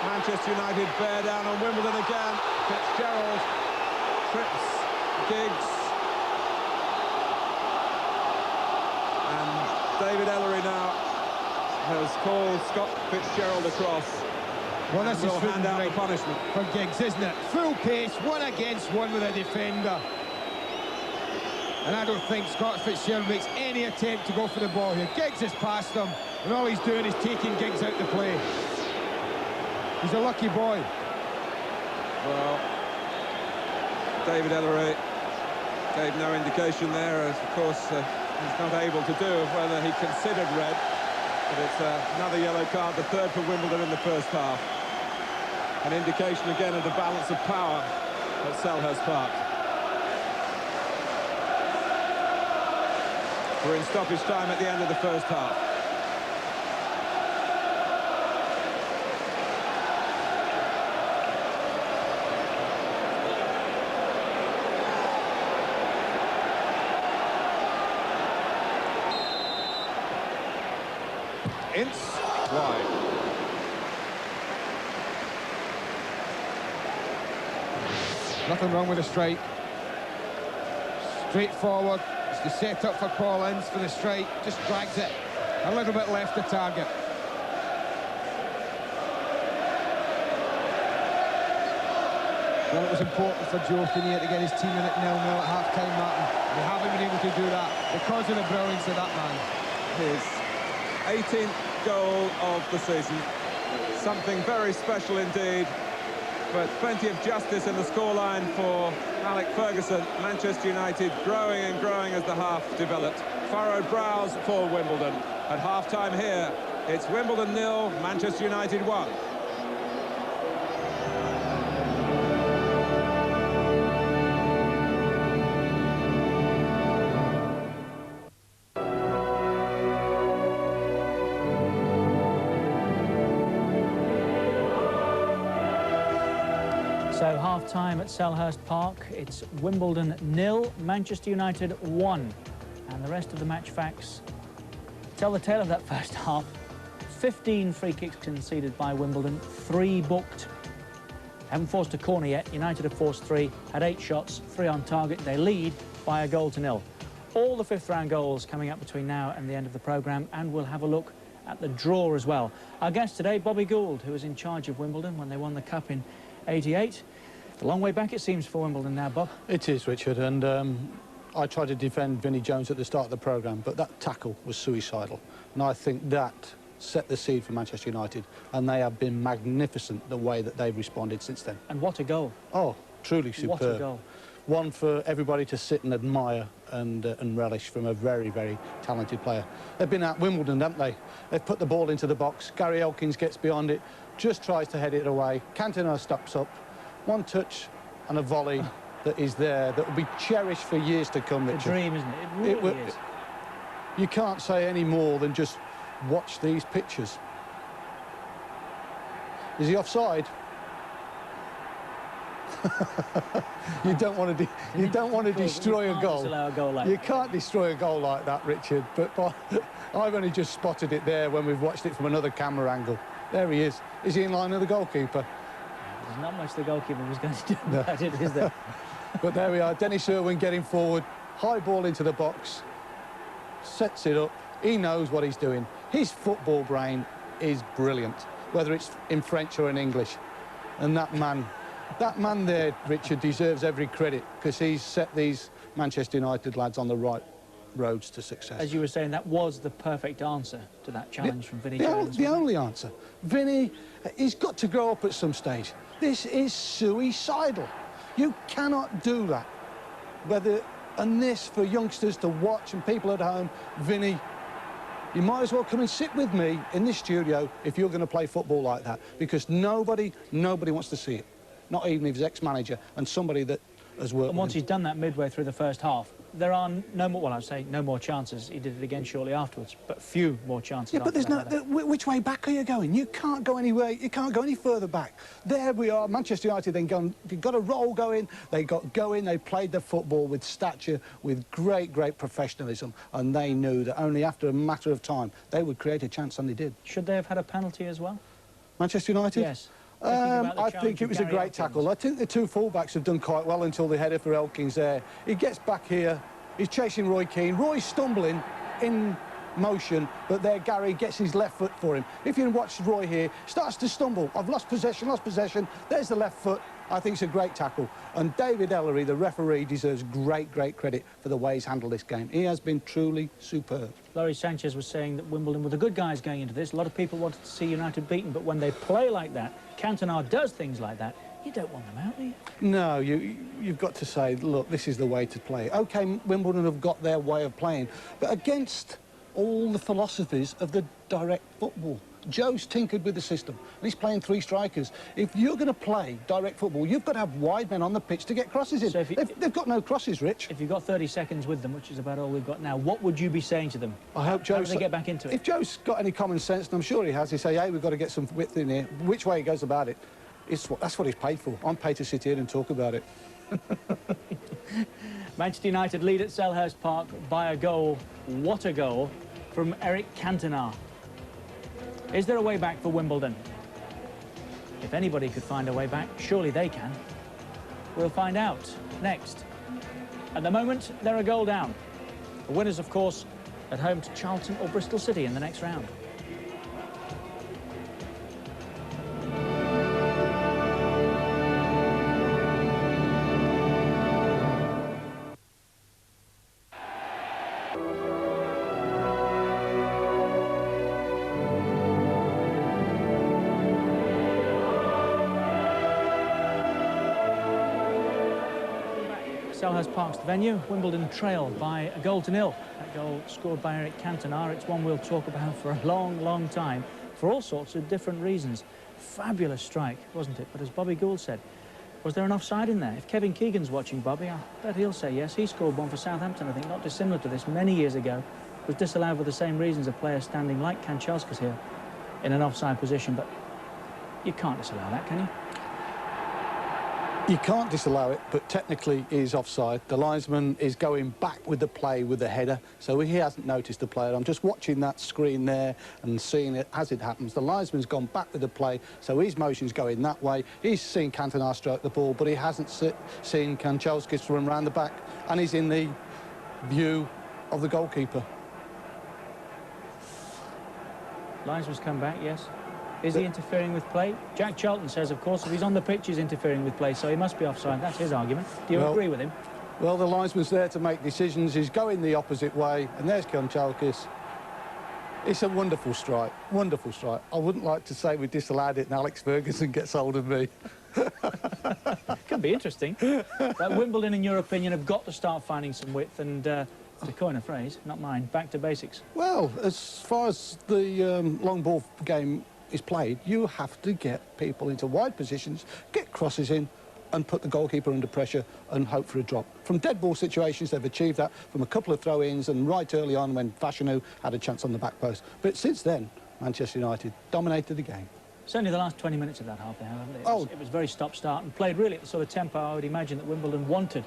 Manchester United bear down on Wimbledon again. Fitzgerald trips Giggs, and David Ellery now has called Scott Fitzgerald across. Well, this is hand out the punishment for Giggs, isn't it? Full pace, one against one with a defender. And I don't think Scott Fitzgerald makes any attempt to go for the ball here. Giggs has passed him, and all he's doing is taking Giggs out the play. He's a lucky boy. Well, David Ellery gave no indication there, as of course he's not able to do, of whether he considered red. But it's another yellow card, the third for Wimbledon in the first half. An indication again of the balance of power at Selhurst Park. We're in stoppage time at the end of the first half. Ince wide. Nothing wrong with the strike. Straightforward. It's the set up for Paul Ince for the strike. Just drags it a little bit left the target. Well, it was important for Joe Kinnear to get his team in at 0-0 at half-time, Martin. They haven't been able to do that because of the brilliance of that man. His 18th goal of the season. Something very special indeed. But plenty of justice in the scoreline for Alec Ferguson. Manchester United growing and growing as the half developed. Furrowed brows for Wimbledon. At half-time here, it's Wimbledon 0, Manchester United 1. So half-time at Selhurst Park, it's Wimbledon 0, Manchester United 1. And the rest of the match facts tell the tale of that first half. 15 free kicks conceded by Wimbledon, 3 booked. Haven't forced a corner yet. United have forced 3, had 8 shots, 3 on target. They lead by a goal to nil. All the fifth round goals coming up between now and the end of the programme, and we'll have a look at the draw as well. Our guest today, Bobby Gould, who was in charge of Wimbledon when they won the Cup in '88. A long way back, it seems, for Wimbledon now, Bob. It is, Richard, and I tried to defend Vinnie Jones at the start of the programme, but that tackle was suicidal. And I think that set the seed for Manchester United, and they have been magnificent the way that they've responded since then. And what a goal. Oh, truly superb. What a goal. One for everybody to sit and admire and relish from a very, very talented player. They've been at Wimbledon, haven't they? They've put the ball into the box. Gary Elkins gets beyond it, just tries to head it away. Cantona steps up. One touch and a volley that is there that will be cherished for years to come, Richard. It's a dream, isn't it? It really is. You can't say any more than just watch these pictures. Is he offside? You don't want to destroy a goal. Allow a goal like You that. can't destroy a goal like that, Richard. But I've only just spotted it there when we've watched it from another camera angle. There he is. Is he in line with the goalkeeper? There's not much the goalkeeper was going to do about it, is there? But there we are. Dennis Irwin getting forward. High ball into the box. Sets it up. He knows what he's doing. His football brain is brilliant, whether it's in French or in English. And that man there, Richard, deserves every credit because he's set these Manchester United lads on the right roads to success. As you were saying, that was the perfect answer to that challenge from Vinnie Jones. The only answer. Vinnie, he's got to grow up at some stage. This is suicidal. You cannot do that. And this for youngsters to watch and people at home, Vinnie, you might as well come and sit with me in this studio if you're going to play football like that, because nobody wants to see it. Not even his ex-manager and somebody that has worked And once with him. he's done that midway through the first half, there are no more, well, I'd say no more chances. He did it again shortly afterwards, but few more chances. Yeah, but there's no... Which way back are you going? You can't go anywhere. You can't go any further back. There we are. Manchester United then got a roll going. They got going. They played their football with stature, with great, great professionalism, and they knew that only after a matter of time they would create a chance, and they did. Should they have had a penalty as well? Manchester United? Yes. I think it was a great tackle. I think the two full-backs have done quite well until the header for Elkins there. He gets back here. He's chasing Roy Keane. Roy's stumbling in motion, but there Gary gets his left foot for him. If you watch Roy here, starts to stumble. I've lost possession. There's the left foot. I think it's a great tackle. And David Ellery, the referee, deserves great, great credit for the way he's handled this game. He has been truly superb. Laurie Sanchez was saying that Wimbledon were the good guys going into this. A lot of people wanted to see United beaten, but when they play like that, Cantona does things like that, you don't want them out, do you? No, you've got to say, look, this is the way to play. OK, Wimbledon have got their way of playing, but against all the philosophies of the direct football. Joe's tinkered with the system, and he's playing 3 strikers. If you're going to play direct football, you've got to have wide men on the pitch to get crosses in. So they've got no crosses, Rich. If you've got 30 seconds with them, which is about all we've got now, what would you be saying to them? I hope Joe... How do they get back into it? If Joe's got any common sense, and I'm sure he has, he'd say, hey, we've got to get some width in here. Which way he goes about it, that's what he's paid for. I'm paid to sit here and talk about it. Manchester United lead at Selhurst Park by a goal. What a goal from Eric Cantona. Is there a way back for Wimbledon? If anybody could find a way back, surely they can. We'll find out next. At the moment, they're a goal down. The winners, of course, at home to Charlton or Bristol City in the next round. Selhurst Park's the venue. Wimbledon trail by a goal to nil. That goal scored by Eric Cantona. It's one we'll talk about for a long, long time, for all sorts of different reasons. Fabulous strike, wasn't it? But as Bobby Gould said, was there an offside in there? If Kevin Keegan's watching Bobby, I bet he'll say yes. He scored one for Southampton, I think, not dissimilar to this, many years ago. Was disallowed for the same reasons, a player standing like Kanchelskis here in an offside position, but you can't disallow that, can you? You can't disallow it, but technically he's offside. The linesman is going back with the play with the header, so he hasn't noticed the player. I'm just watching that screen there and seeing it as it happens. The linesman's gone back with the play, so his motion's going that way. He's seen Cantona stroke the ball, but he hasn't seen Kanchelskis run round the back, and he's in the view of the goalkeeper. Linesman's come back, yes. Is he interfering with play? Jack Charlton says, of course, if he's on the pitch, he's interfering with play, so he must be offside. That's his argument. Do you agree with him? Well, the linesman's there to make decisions. He's going the opposite way, and there's Kanchelskis. It's a wonderful strike, wonderful strike. I wouldn't like to say we disallowed it and Alex Ferguson gets hold of me. Could be interesting. But Wimbledon, in your opinion, have got to start finding some width and, to coin a phrase, not mine, back to basics. Well, as far as the long ball game is played, you have to get people into wide positions, get crosses in and put the goalkeeper under pressure and hope for a drop. From dead ball situations, they've achieved that from a couple of throw-ins and right early on when Fashanu had a chance on the back post. But since then, Manchester United dominated the game. Certainly the last 20 minutes of that half, they haven't they? It was very stop-start and played really at the sort of tempo I would imagine that Wimbledon wanted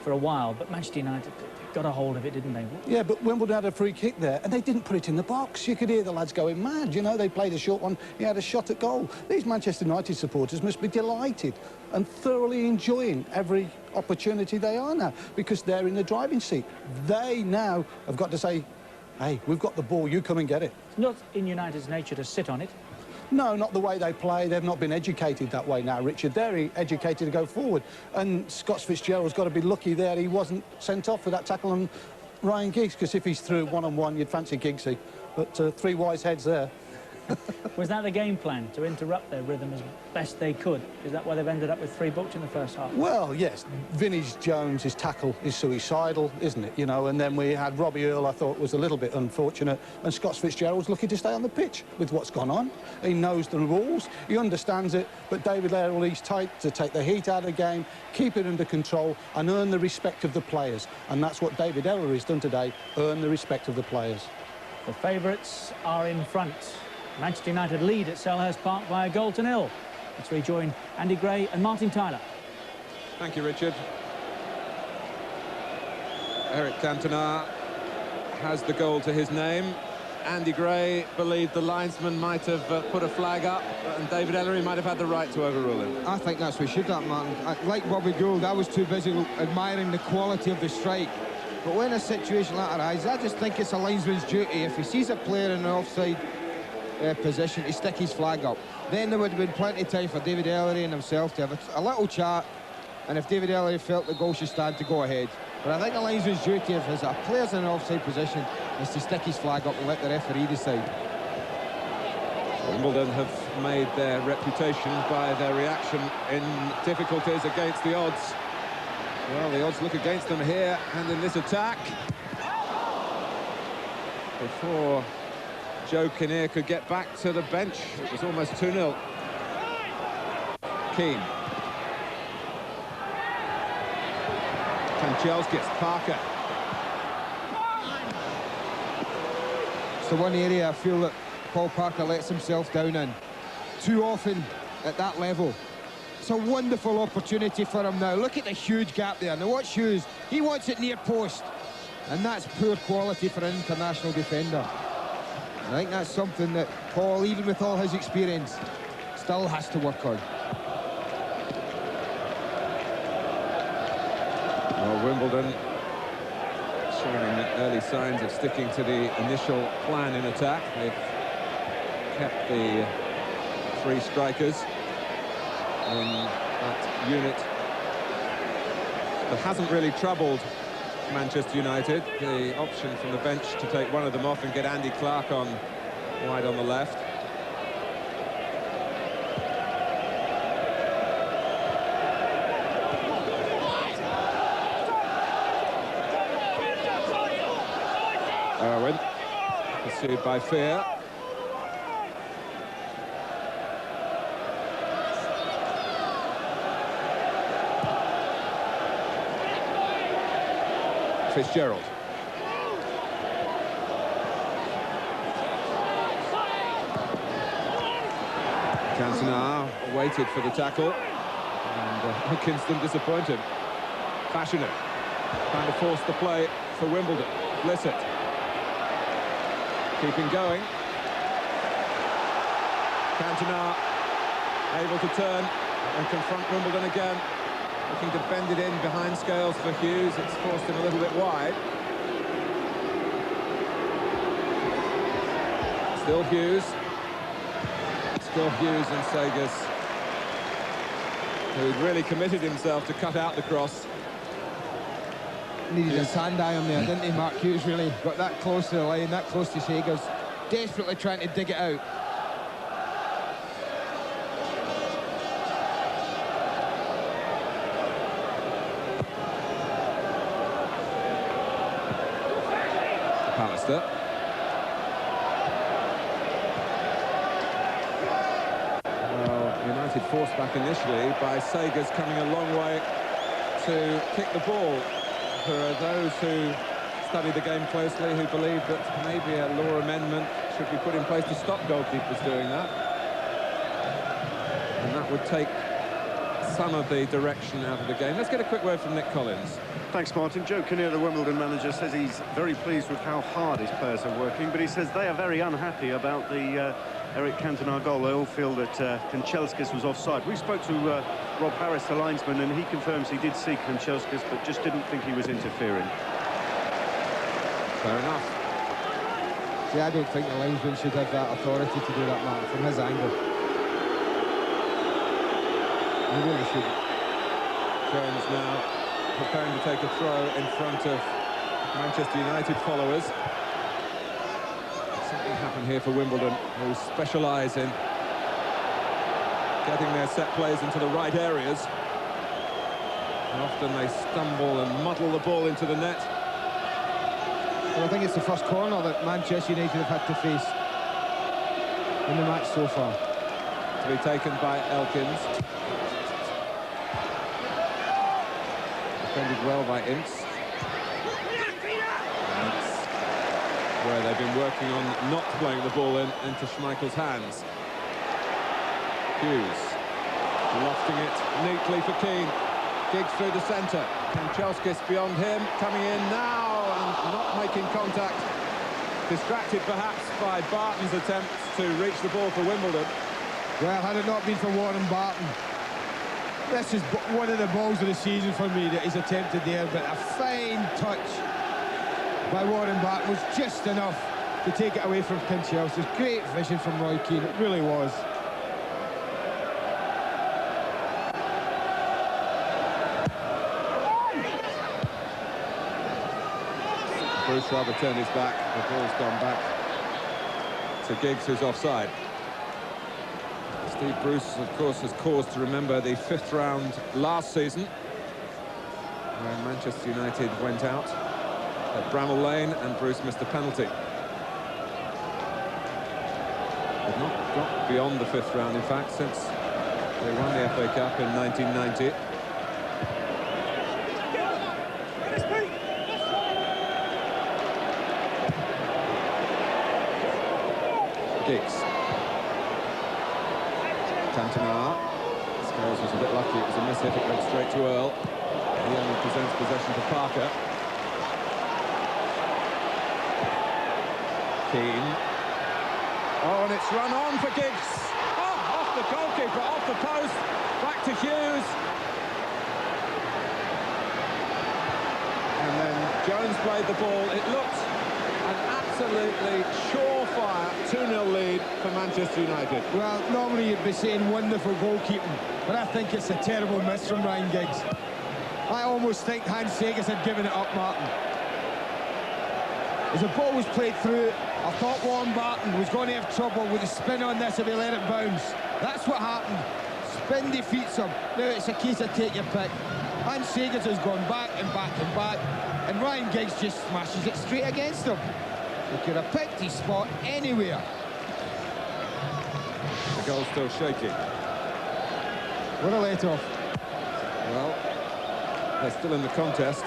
for a while, but Manchester United got a hold of it, didn't they? Yeah, but Wimbledon had a free kick there, and they didn't put it in the box. You could hear the lads going mad, you know. They played a short one, he had a shot at goal. These Manchester United supporters must be delighted and thoroughly enjoying every opportunity they are now, because they're in the driving seat. They now have got to say, hey, we've got the ball, you come and get it. It's not in United's nature to sit on it. No, not the way they play. They've not been educated that way now, Richard. They're educated to go forward. And Scott Fitzgerald's got to be lucky there he wasn't sent off for that tackle on Ryan Giggs, because if he's through one-on-one, you'd fancy Giggsy. But three wise heads there. Was that the game plan, to interrupt their rhythm as best they could? Is that why they've ended up with 3 booked in the first half? Well, yes. Vinnie Jones, his tackle is suicidal, isn't it? You know, and then we had Robbie Earle, I thought, was a little bit unfortunate. And Scott Fitzgerald's lucky to stay on the pitch with what's gone on. He knows the rules, he understands it, but David Earle, he's tight to take the heat out of the game, keep it under control and earn the respect of the players. And that's what David Earle has done today, earn the respect of the players. The favourites are in front. Manchester United lead at Selhurst Park by 1-0. Let's rejoin Andy Gray and Martin Tyler. Thank you, Richard. Eric Cantona has the goal to his name. Andy Gray believed the linesman might have put a flag up, and David Ellery might have had the right to overrule him. I think that's what we should have, Martin. Like Bobby Gould, I was too busy admiring the quality of the strike. But when a situation like that arises, I just think it's a linesman's duty. If he sees a player in an offside position, to stick his flag up. Then there would have been plenty of time for David Ellery and himself to have a little chat, and if David Ellery felt the goal should stand, to go ahead. But I think the linesman's duty, if a player's in an offside position, is to stick his flag up and let the referee decide. Wimbledon have made their reputation by their reaction in difficulties against the odds. Well, the odds look against them here and in this attack. Before Joe Kinnear could get back to the bench, it was almost 2-0. Keane. Kanchelskis, Parker. It's the one area I feel that Paul Parker lets himself down in too often at that level. It's a wonderful opportunity for him now. Look at the huge gap there. Now watch Hughes. He wants it near post. And that's poor quality for an international defender. I think that's something that Paul, even with all his experience, still has to work on. Well, Wimbledon showing early signs of sticking to the initial plan in attack. They've kept the 3 strikers in that unit. That hasn't really troubled Manchester United. The option from the bench to take one of them off and get Andy Clark on wide on the left. Irwin, pursued by Fear. Fitzgerald. Cantona waited for the tackle. And Elkins didn't disappoint him. Passionate, trying to force the play for Wimbledon. Blissett, keeping going. Cantona able to turn and confront Wimbledon again. Looking to bend it in behind scales for Hughes. It's forced him a little bit wide. Still Hughes. Still Hughes and Segers, who'd really committed himself to cut out the cross. Needed his hand iron there, didn't he, Mark Hughes? Really got that close to the line, that close to Segers. Desperately trying to dig it out. Pallister. Well, United forced back initially by Segers coming a long way to kick the ball. There are those who study the game closely who believe that maybe a law amendment should be put in place to stop goalkeepers doing that. And that would take some of the direction out of the game. Let's get a quick word from Nick Collins. Thanks, Martin. Joe Kinnear, the Wimbledon manager, says he's very pleased with how hard his players are working, but he says they are very unhappy about the Eric Cantona goal. They all feel that Kanchelskis was offside. We spoke to Rob Harris, the linesman, and he confirms he did see Kanchelskis, but just didn't think he was interfering. Fair enough. See, I don't think the linesman should have that authority to do that, Martin, from his angle. He really shouldn't. Jones now preparing to take a throw in front of Manchester United followers. Something happened here for Wimbledon, who specialise in getting their set plays into the right areas. And often they stumble and muddle the ball into the net. Well, I think it's the first corner that Manchester United have had to face in the match so far. To be taken by Elkins. Defended well by Ince. That's where they've been working on not playing the ball into Schmeichel's hands. Hughes lofting it neatly for Keane. Giggs through the centre. Kanchelskis beyond him, coming in now and not making contact. Distracted perhaps by Barton's attempts to reach the ball for Wimbledon. Well, had it not been for Warren Barton, this is one of the balls of the season for me that he's attempted there, but a fine touch by Warren Barton was just enough to take it away from Kanchelskis. Great vision from Roy Keane, it really was. Bruce rather turned his back, the ball's gone back to Giggs, who's offside. Steve Bruce, of course, has cause to remember the 5th round last season, where Manchester United went out at Bramall Lane and Bruce missed a penalty. They've not got beyond the 5th round, in fact, since they won the FA Cup in 1990. Giggs. Cantona. Scales was a bit lucky, it was a miss hit, it went straight to Earl. He only presents possession to Parker. Keane. Oh, and it's run on for Giggs. Oh, off the goalkeeper, off the post, back to Hughes. And then Jones played the ball. It looked an absolutely surefire 2-0 lead for Manchester United. Well, normally you'd be saying wonderful goalkeeping, but I think it's a terrible miss from Ryan Giggs. I almost think Hans Segers had given it up, Martin. As the ball was played through, I thought Warren Barton was going to have trouble with the spin on this if he let it bounce. That's what happened. Spin defeats him. Now it's a case of take your pick. Hans Segers has gone back and back and back, and Ryan Giggs just smashes it straight against him. He could have picked his spot anywhere. The goal's still shaky. What a let-off. Well, they're still in the contest.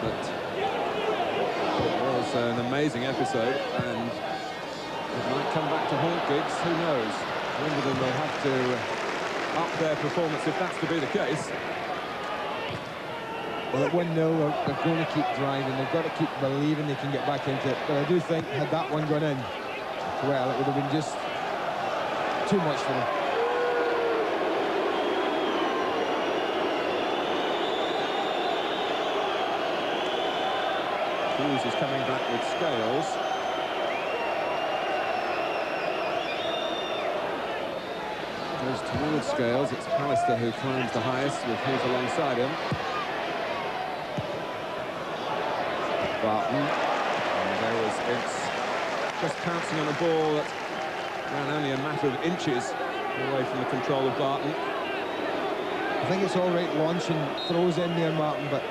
But it was an amazing episode, and it might come back to haunt Giggs, who knows. Wimbledon will have to up their performance if that's to be the case. Well, at 1-0, they're going to keep driving. They've got to keep believing they can get back into it. But I do think, had that one gone in, well, it would have been just too much for them. Hughes is coming back with Scales. Goes towards Scales. It's Pallister who climbs the highest with Hughes alongside him. Barton. And there was Ince just pouncing on a ball that ran only a matter of inches away from the control of Barton. I think it's all right launching throws in there, Martin, but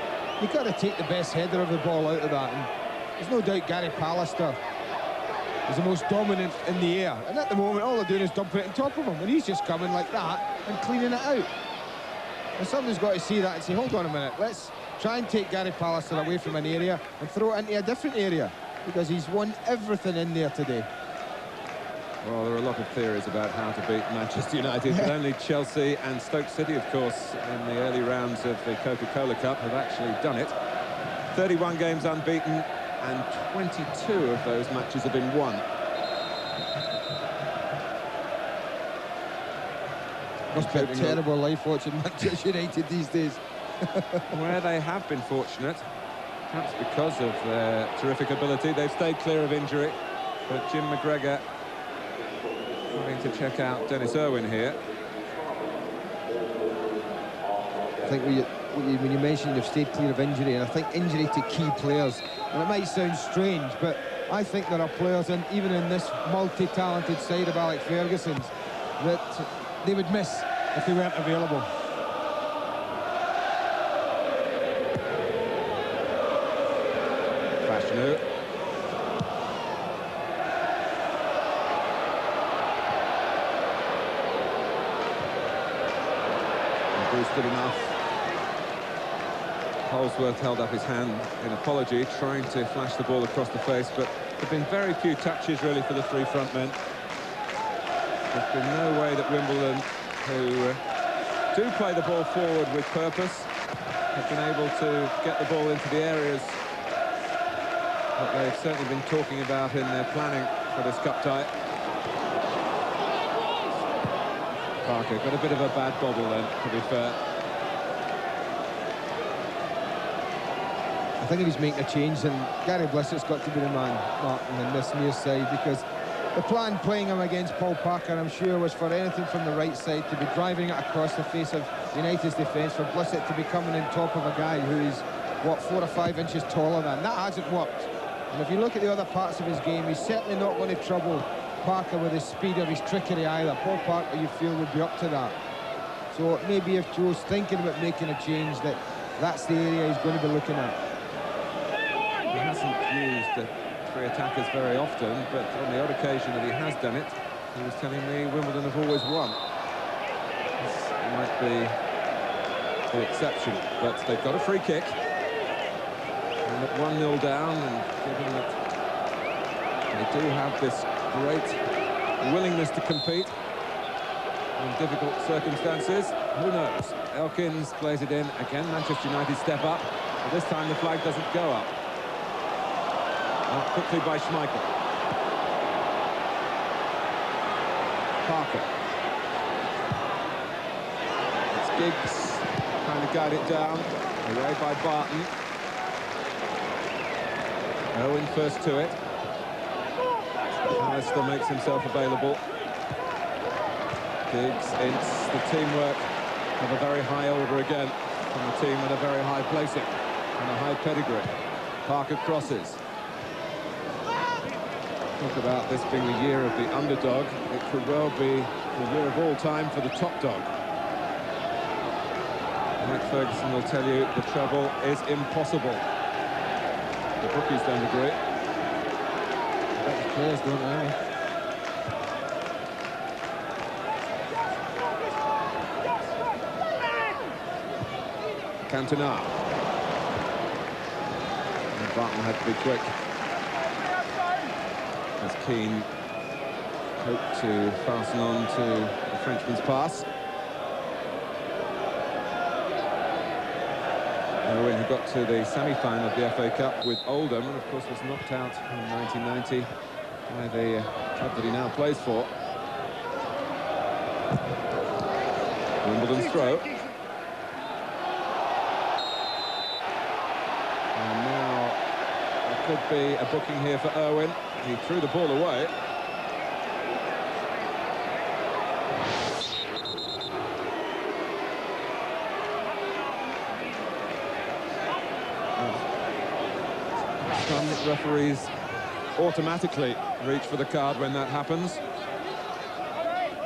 you've got to take the best header of the ball out of that. And there's no doubt Gary Pallister is the most dominant in the air. And at the moment, all they're doing is dumping it on top of him. And he's just coming like that and cleaning it out. And somebody's got to see that and say, hold on a minute, let's try and take Gary Pallister away from an area and throw it into a different area, because he's won everything in there today. Well, there are a lot of theories about how to beat Manchester United, but only Chelsea and Stoke City, of course, in the early rounds of the Coca-Cola Cup have actually done it. 31 games unbeaten, and 22 of those matches have been won. Must be a terrible life watching Manchester United these days. Where they have been fortunate, perhaps because of their terrific ability, they've stayed clear of injury. But Jim McGregor having to check out Dennis Irwin here. I think when you mentioned they've stayed clear of injury, and I think injury to key players, and it might sound strange, but I think there are players, even in this multi-talented side of Alex Ferguson's, that they would miss if they weren't available. Fashanu. Boosted enough. Holsworth held up his hand in apology, trying to flash the ball across the face, but there have been very few touches really for the three front men. There's been no way that Wimbledon, who do play the ball forward with purpose, have been able to get the ball into the areas that they've certainly been talking about in their planning for this cup tie. Parker got a bit of a bad bobble then, to be fair. I think if he's making a change, then Gary Blissett's got to be the man, Martin, in this near side, because the plan playing him against Paul Parker, I'm sure, was for anything from the right side to be driving it across the face of United's defence, for Blissett to be coming on top of a guy who is, what, 4 or 5 inches taller than. That hasn't worked. And if you look at the other parts of his game, he's certainly not going to trouble Parker with his speed or his trickery either. Paul Parker, you feel, would be up to that. So maybe if Joe's thinking about making a change, that's the area he's going to be looking at. He hasn't used the three attackers very often, but on the odd occasion that he has done it, he was telling me Wimbledon have always won. This might be the exception, but they've got a free kick. And at 1-0 down, and given that they do have this great willingness to compete in difficult circumstances, who knows? Elkins plays it in. Again, Manchester United step up, but this time the flag doesn't go up. Out quickly by Schmeichel. Parker. It's Giggs trying to guide it down. Away by Barton. Owen first to it. Pallister makes himself available. Giggs, Ince, the teamwork of a very high order again from a team with a very high placing and a high pedigree. Parker crosses. Talk about this being the year of the underdog. It could well be the year of all time for the top dog. Mike Ferguson will tell you the treble is impossible. The bookies don't agree. The players don't know. Cantona. And Barton had to be quick. As Keane hoped to fasten on to the Frenchman's pass. Owen, who got to the semi-final of the FA Cup with Oldham, and of course was knocked out in 1990 by the club that he now plays for. Wimbledon's throw. And now there could be a booking here for Owen. He threw the ball away. Some referees automatically reach for the card when that happens.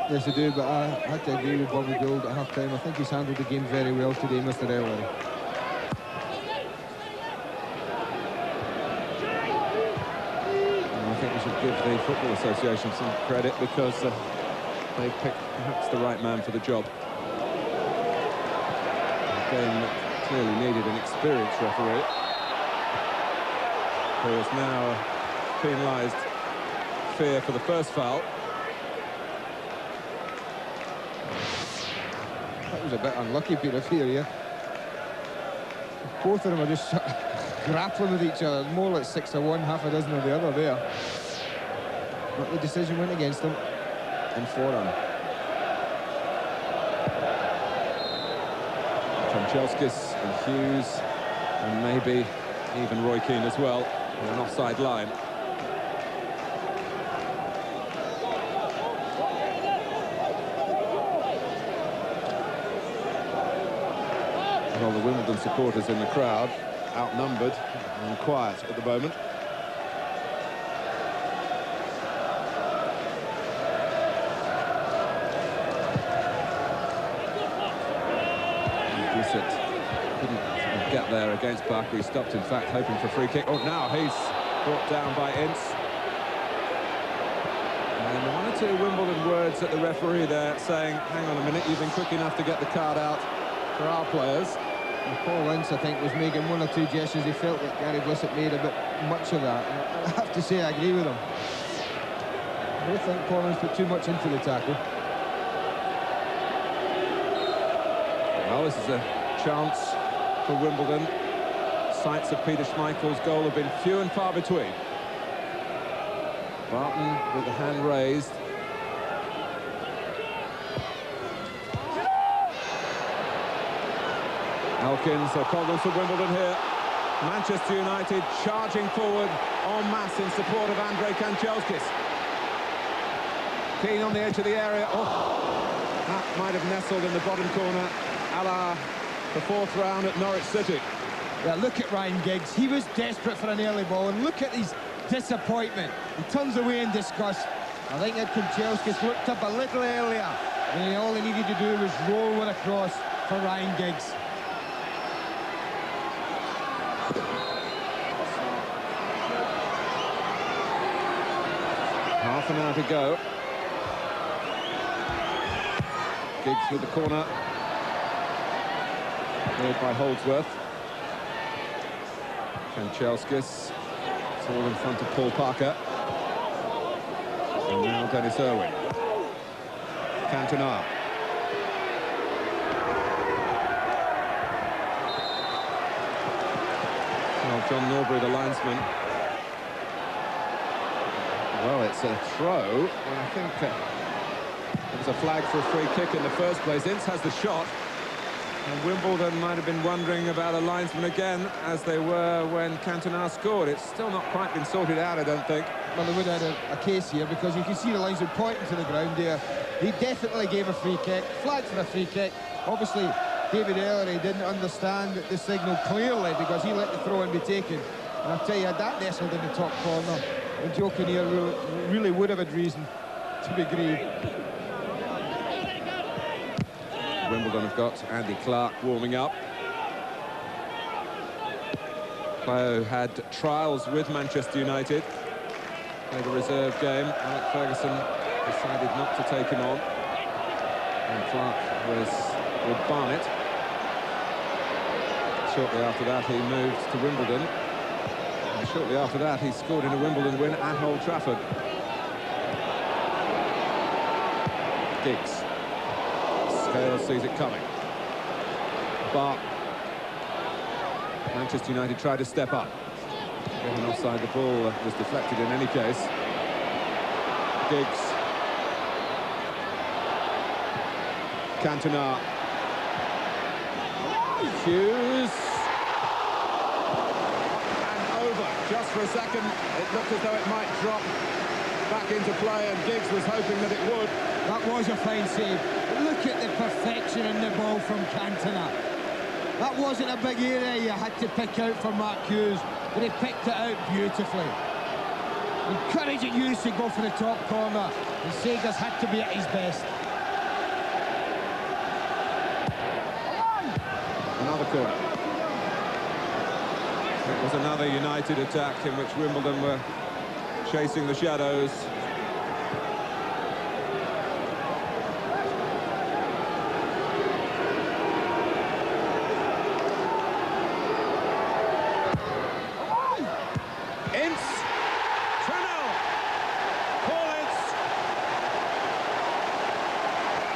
Yes, I do, but I have to agree with Bobby Gould at half-time. I think he's handled the game very well today, Mr. Ellery. I think we should give the Football Association some credit because they picked perhaps the right man for the job. The game clearly needed an experienced referee, who has now penalised Fear for the first foul. That was a bit unlucky, Peter Fear, yeah. Both of them are just grappling with each other. More like 6 of one, half a dozen of the other there. But the decision went against them. And Foran. Kanchelskis and Hughes, and maybe even Roy Keane as well, on an offside line. Well, the Wimbledon supporters in the crowd, outnumbered and quiet at the moment. Bissett couldn't get there against Barker. He stopped, in fact, hoping for a free kick. Oh, now he's brought down by Ince. And one or two Wimbledon words at the referee there, saying, hang on a minute, you've been quick enough to get the card out for our players. And Paul Ince, I think, was making one or two gestures. He felt that Gary Bissett made a bit much of that. And I have to say, I agree with him. I don't think Paul Ince put too much into the tackle. Well, this is a chance for Wimbledon. Sights of Peter Schmeichel's goal have been few and far between. Barton with the hand raised. Elkins, a problem for Wimbledon here. Manchester United charging forward en masse in support of Andrei Kanchelskis. Keane on the edge of the area. Oh, that might have nestled in the bottom corner, a la the fourth round at Norwich City. Yeah, look at Ryan Giggs. He was desperate for an early ball, and look at his disappointment. He turns away in disgust. I think that Kanchelskis looked up a little earlier, and all he needed to do was roll one across for Ryan Giggs. Half an hour to go. Giggs with the corner. Cleared by Holdsworth. Kanchelskis. It's all in front of Paul Parker. And now Dennis Irwin. Cantona. Well, John Norbury, the linesman. Well, it's a throw. Well, I think it was a flag for a free kick in the first place. Ince has the shot. And Wimbledon might have been wondering about a linesman again, as they were when Cantona scored. It's still not quite been sorted out, I don't think. Well, they would have had a case here, because you can see the linesman pointing to the ground there. He definitely gave a free kick, flagged for a free kick. Obviously, David Ellery didn't understand the signal clearly, because he let the throw-in be taken. And I'll tell you, that nestled in the top corner. And Joe Kinnear really would have had reason to be grieved. Wimbledon have got Andy Clark warming up. Player who had trials with Manchester United. Played a reserve game. Alec Ferguson decided not to take him on. And Clark was with Barnet. Shortly after that, he moved to Wimbledon. And shortly after that, he scored in a Wimbledon win at Old Trafford. Giggs. Scales sees it coming. But Manchester United tried to step up. Getting offside, the ball was deflected in any case. Giggs. Cantona. Hughes. And over. Just for a second, it looked as though it might drop back into play, and Giggs was hoping that it would. That was a fine save. Look at the perfection in the ball from Cantona. That wasn't a big area you had to pick out for Mark Hughes, but he picked it out beautifully. Encouraging Hughes to go for the top corner, and Sagers had to be at his best. Another corner. It was another United attack in which Wimbledon were chasing the shadows.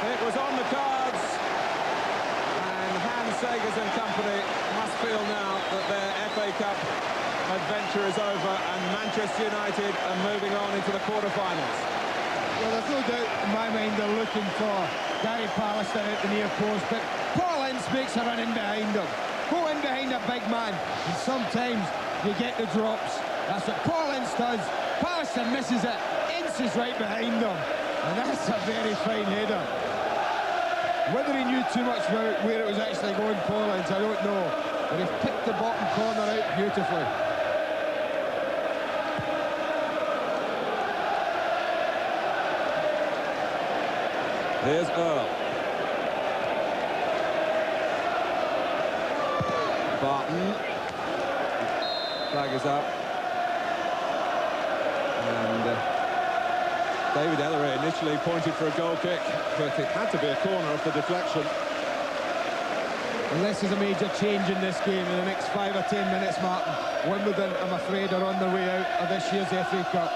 It was on the cards, and Hans Sagers and company must feel now that their FA Cup adventure is over, and Manchester United are moving on into the quarter-finals. Well, there's no doubt in my mind they're looking for Gary Pallister at the near post, but Paul Ince makes a run in behind him. Go in behind a big man, and sometimes you get the drops. That's what Paul Ince does. Pallister misses it, Ince is right behind him, and that's a very fine header. Whether he knew too much about where it was actually going, Paul Ince, I don't know. But he picked the bottom corner out beautifully. Here's Earl. Barton. Flag is up. And David Ellery initially pointed for a goal kick, but it had to be a corner off the deflection. Unless there's a major change in this game in the next 5 or 10 minutes, Martin, Wimbledon, I'm afraid, are on their way out of this year's FA Cup.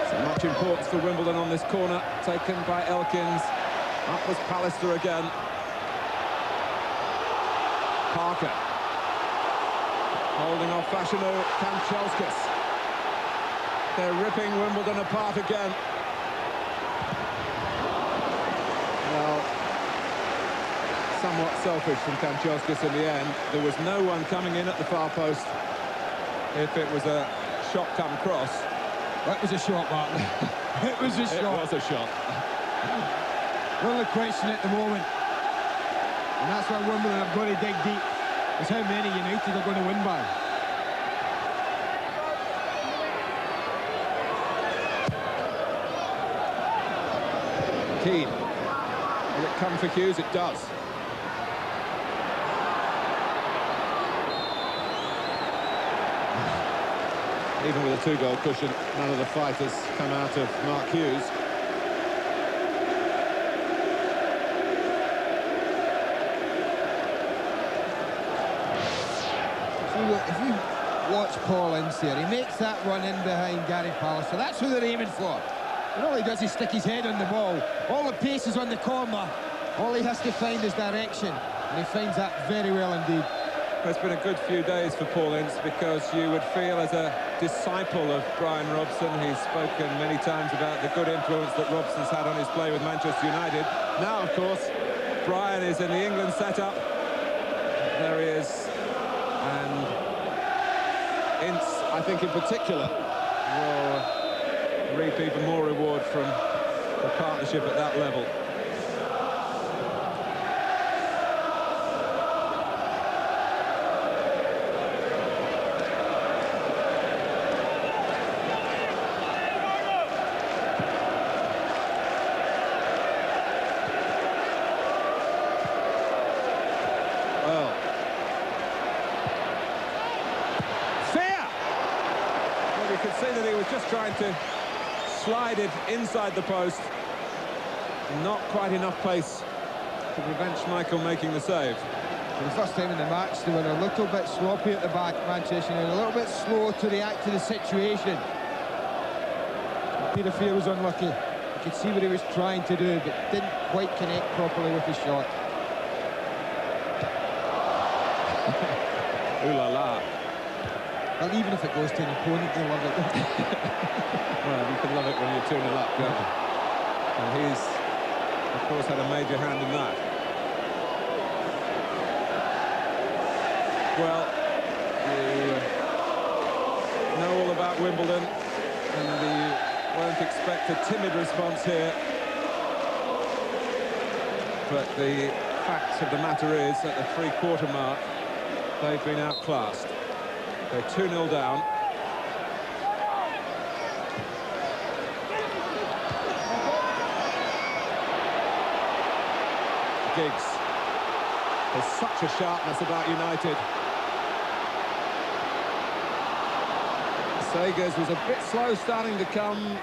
So much importance for Wimbledon on this corner, taken by Elkins. Up was Pallister again. Parker. Holding off Fashanu, Kanchelskis. They're ripping Wimbledon apart again. Well, somewhat selfish from Kanchelskis in the end. There was no one coming in at the far post if it was a shot come cross. That was a shot, Martin. It was a shot. It was a shot. The only question at the moment, and that's why Wimbledon have got to dig deep, is how many United are going to win by. Keane. Will it come for Hughes? It does. Even with a two-goal cushion, none of the fighters come out of Mark Hughes. If you watch Paul Ince here, he makes that run in behind Gary Pallister. That's who they're aiming for. And all he does is stick his head on the ball. All the pace is on the corner. All he has to find is direction. And he finds that very well indeed. It's been a good few days for Paul Ince, because you would feel, as a disciple of Brian Robson, he's spoken many times about the good influence that Robson's had on his play with Manchester United. Now, of course, Brian is in the England setup. There he is. And Ince, I think in particular, will reap even more reward from the partnership at that level. Trying to slide it inside the post. Not quite enough pace to prevent Schmeichel making the save. For the first time in the match, they were a little bit sloppy at the back, Manchester United, a little bit slow to react to the situation. Peter Fear was unlucky. You could see what he was trying to do, but didn't quite connect properly with the shot. Ooh la la. Well, even if it goes to an opponent, they love it. Well, you can love it when you're 2-0 up, can't you? And he's, of course, had a major hand in that. Well, you know all about Wimbledon, and you won't expect a timid response here. But the fact of the matter is, at the three-quarter mark, they've been outclassed. They're 2-0 down. Giggs. There's such a sharpness about United. Segers was a bit slow starting to come,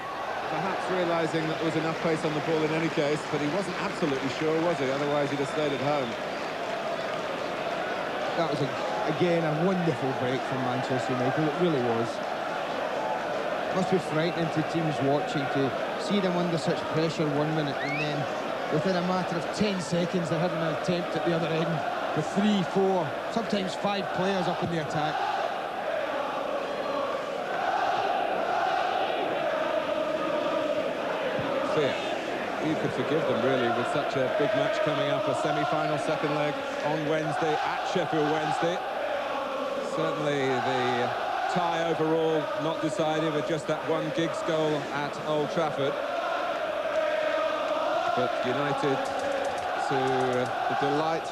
perhaps realising that there was enough pace on the ball in any case, but he wasn't absolutely sure, was he? Otherwise he'd have stayed at home. That was, again, a wonderful break from Manchester United. It really was. Must be frightening to teams watching to see them under such pressure 1 minute, and then within a matter of 10 seconds they're having an attempt at the other end with 3, 4, sometimes 5 players up in the attack. You could forgive them, really, with such a big match coming up, a semi-final second leg on Wednesday at Sheffield Wednesday. Certainly the tie overall not decided with just that one Giggs goal at Old Trafford. But United, to the delight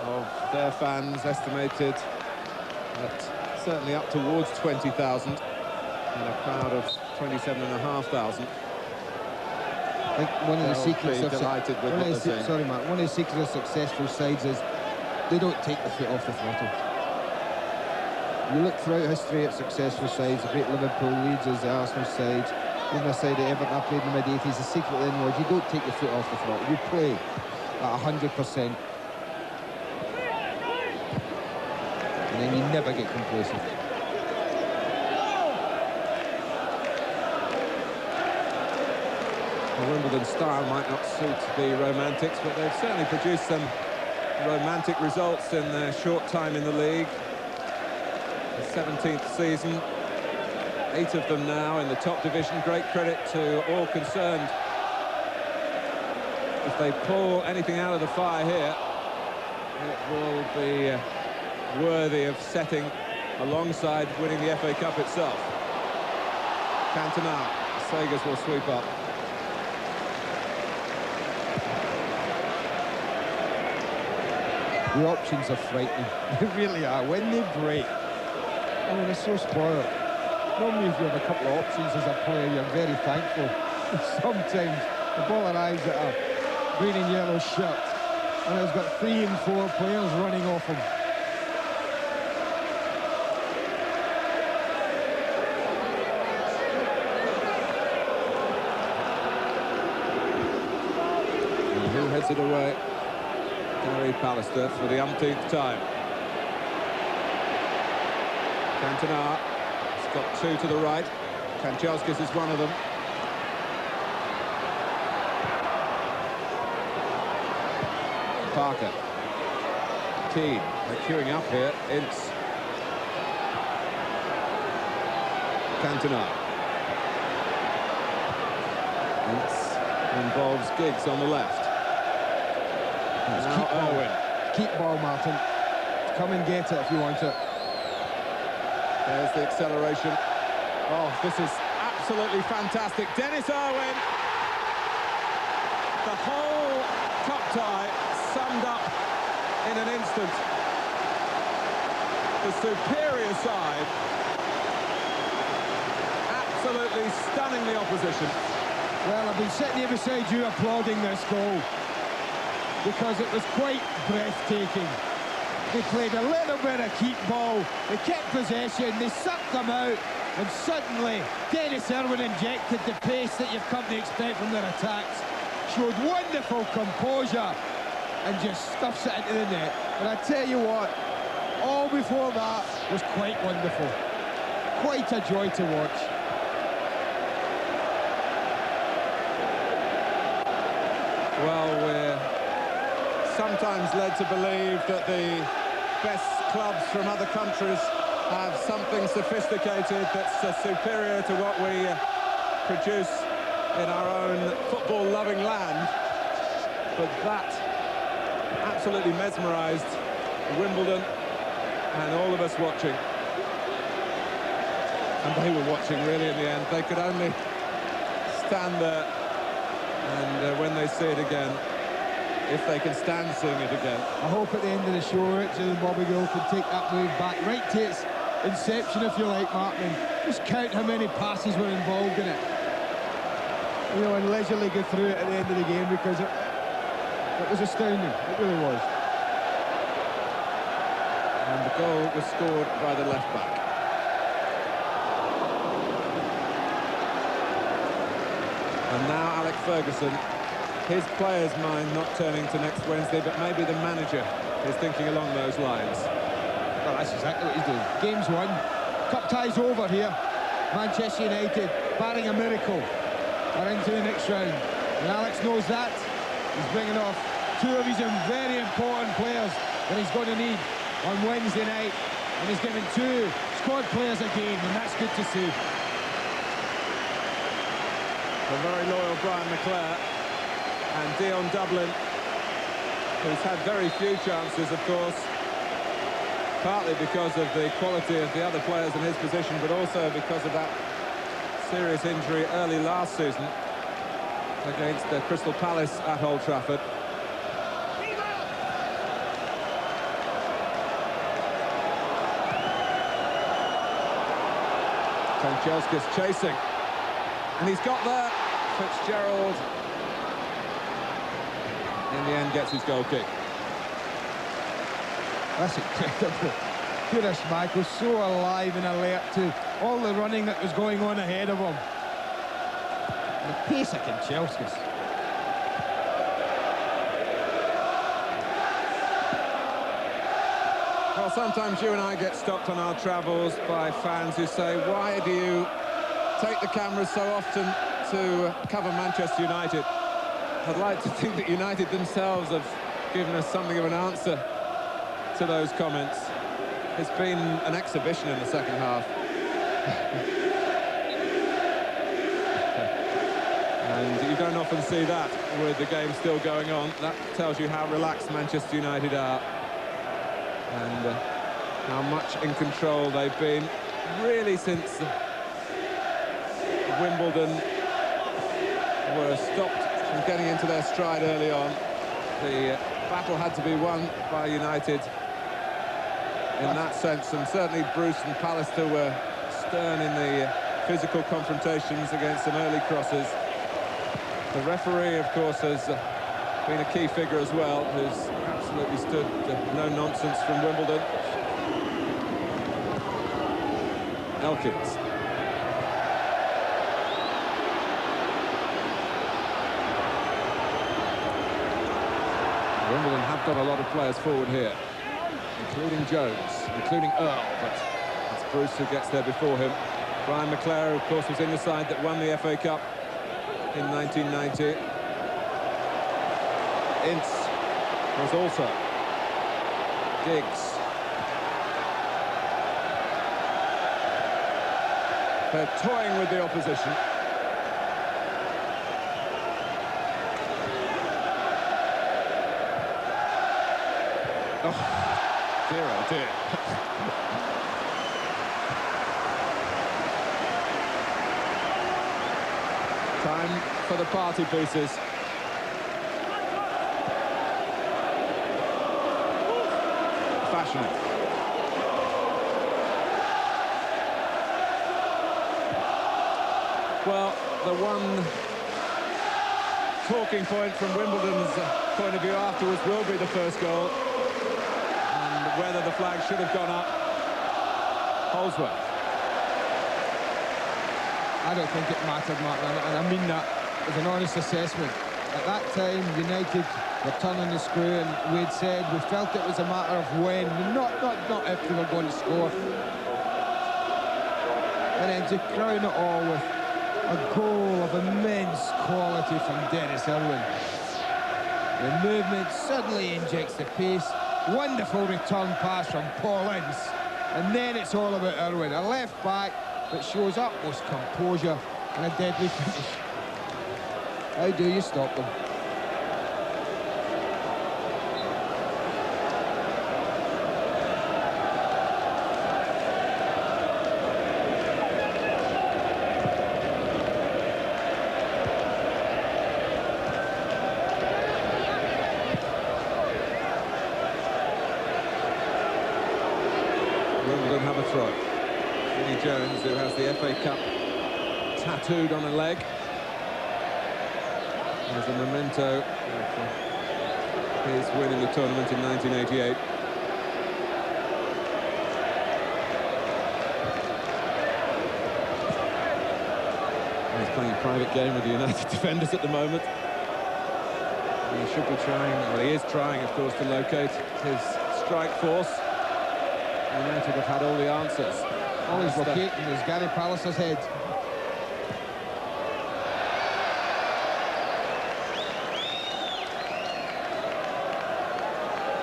of their fans, estimated at certainly up towards 20,000 and a crowd of 27,500. I think one of the secrets of one of the secrets of successful sides is they don't take the foot off the throttle. You look throughout history at successful sides, the great Liverpool, Leeds, the Arsenal side, even the side of Everton I played in the mid-80s. The secret then was you don't take your foot off the throttle. You play at 100%, and then you never get complacent. The Wimbledon style might not suit the Romantics, but they've certainly produced some romantic results in their short time in the league. The 17th season, 8 of them now in the top division. Great credit to all concerned. If they pull anything out of the fire here, it will be worthy of setting alongside winning the FA Cup itself. Cantona, Segers will sweep up. The options are frightening. They really are. When they break, I mean, they're so spoiled. Normally, if you have a couple of options as a player, you're very thankful. Sometimes the ball arrives at a green and yellow shirt, and it's got 3 and 4 players running off him. And who heads it away? Gary Pallister for the umpteenth time. Cantona has got 2 to the right. Kanchelskis is one of them. Parker. Keane. They're queuing up here. Ince. Cantona. Ince involves Giggs on the left. Now Owen. Keep ball, Martin. Come and get it if you want it. There's the acceleration. Oh, this is absolutely fantastic. Dennis Irwin. The whole cup tie summed up in an instant. The superior side absolutely stunning the opposition. Well, I've been sitting here beside you applauding this goal because it was quite breathtaking. They played a little bit of keep ball, they kept possession, they sucked them out, and suddenly Dennis Irwin injected the pace that you've come to expect from their attacks, showed wonderful composure, and just stuffs it into the net. And I tell you what, all before that was quite wonderful. Quite a joy to watch. Well, we're sometimes led to believe that the best clubs from other countries have something sophisticated that's superior to what we produce in our own football-loving land. But that absolutely mesmerised Wimbledon and all of us watching. And they were watching, really, in the end. They could only stand there, and when they see it again, if they can stand seeing it again. I hope at the end of the show, Richard and Bobby Gill can take that move back, right to its inception, if you like, Martin. Just count how many passes were involved in it. You know, and leisurely go through it at the end of the game, because it was astounding. It really was. And the goal was scored by the left-back. And now Alex Ferguson, his player's mind not turning to next Wednesday, but maybe the manager is thinking along those lines. Well, that's exactly what he's doing. Game's won. Cup tie's over here. Manchester United, barring a miracle, are into the next round. And Alex knows that. He's bringing off two of his very important players that he's going to need on Wednesday night. And he's given two squad players a game, and that's good to see. The very loyal Brian McClair and Dion Dublin, who's had very few chances, of course, partly because of the quality of the other players in his position, but also because of that serious injury early last season against Crystal Palace at Old Trafford. Kanchelskis chasing, and he's got there. Fitzgerald in the end gets his goal kick. That's incredible. Goodness, Michael, so alive and alert to all the running that was going on ahead of him. And the pace of Kanchelskis. Well, sometimes you and I get stopped on our travels by fans who say, why do you take the cameras so often to cover Manchester United? I'd like to think that United themselves have given us something of an answer to those comments. It's been an exhibition in the second half. And you don't often see that with the game still going on. That tells you how relaxed Manchester United are and how much in control they've been, really, since Wimbledon were stopped from getting into their stride early on. The battle had to be won by United in that sense, and certainly Bruce and Pallister were stern in the physical confrontations against some early crosses. The referee, of course, has been a key figure as well, who's absolutely stood no nonsense from Wimbledon. Elkins. Wimbledon have got a lot of players forward here, including Jones, including Earl, but it's Bruce who gets there before him. Brian McClair, of course, was in the side that won the FA Cup in 1990. Ince was also. Diggs. They're toying with the opposition. Oh, dear, oh dear. Time for the party pieces. Fashionable. Well, the one talking point from Wimbledon's point of view afterwards will be the first goal. Whether the flag should have gone up. Holsworth. I don't think it mattered, Martin, and I mean that as an honest assessment. At that time, United were turning the screw, and we had said we felt it was a matter of when, not if they were going to score. And then to crown it all with a goal of immense quality from Dennis Irwin. The movement suddenly injects the pace. Wonderful return pass from Paul Ince. And then it's all about Irwin. A left back that shows utmost composure and a deadly finish. How do you stop them? Wimbledon have a throw. Vinnie Jones, who has the FA Cup tattooed on a leg, as a memento of his win in the tournament in 1988. He's playing a private game with the United defenders at the moment. And he should be trying, well, he is trying, of course, to locate his strike force. United have had all the answers. All he's locating is Gary Palliser's head.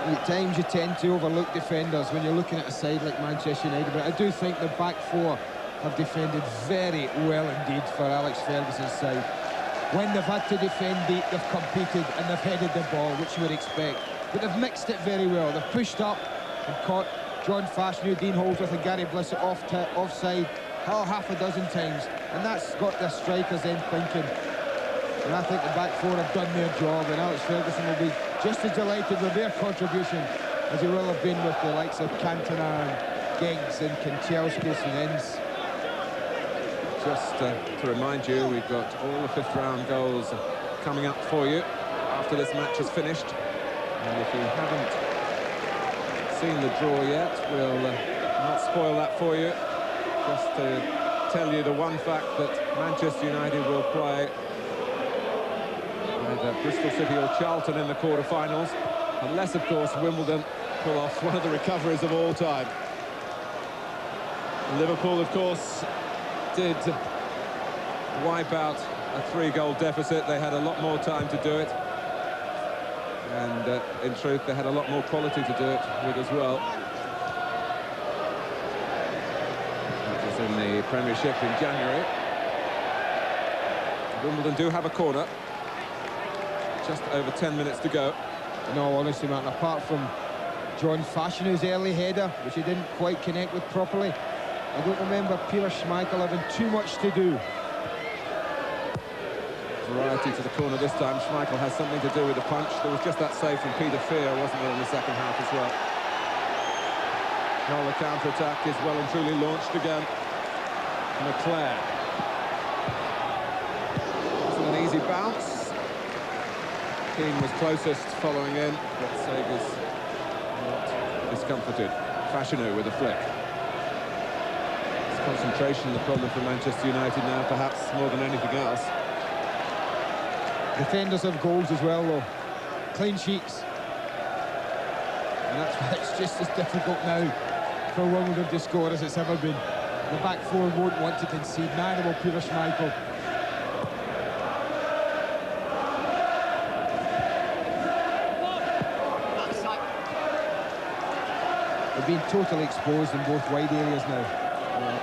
At times you tend to overlook defenders when you're looking at a side like Manchester United, but I do think the back four have defended very well indeed for Alex Ferguson's side. When they've had to defend deep, they've competed and they've headed the ball, which you would expect. But they've mixed it very well. They've pushed up and caught John Fashanu, Dean Holdsworth and Gary Blissett offside half a dozen times. And that's got their strikers then thinking. And I think the back four have done their job, and Alex Ferguson will be just as delighted with their contribution as he will have been with the likes of Cantona and Giggs and Kanchelskis and Ince. Just to remind you, we've got all the fifth-round goals coming up for you after this match is finished. And if you haven't seen the draw yet, we'll not spoil that for you. Just to tell you the one fact that Manchester United will play either Bristol City or Charlton in the quarter-finals, unless, of course, Wimbledon pull off one of the recoveries of all time. Liverpool, of course, did wipe out a 3-goal deficit. They had a lot more time to do it, and in truth they had a lot more quality to do it with as well. That was in the Premiership in January. Wimbledon do have a corner. Just over 10 minutes to go. No, honestly, Martin, apart from John Fashanu's early header, which he didn't quite connect with properly, I don't remember Peter Schmeichel having too much to do. Variety to the corner this time. Schmeichel has something to do with the punch. There was just that save from Peter Fear, wasn't there, in the second half as well. Well, the counter-attack is well and truly launched again. McClair. Wasn't an easy bounce. Keane was closest following in, but Sager's not discomforted. Fashanu with a flick. It's concentration the problem for Manchester United now, perhaps more than anything else. Defenders have goals as well, though. Clean sheets. And that's why it's just as difficult now for Wimbledon to score as it's ever been. The back four won't want to concede, neither will Peter Schmeichel. They've been totally exposed in both wide areas now.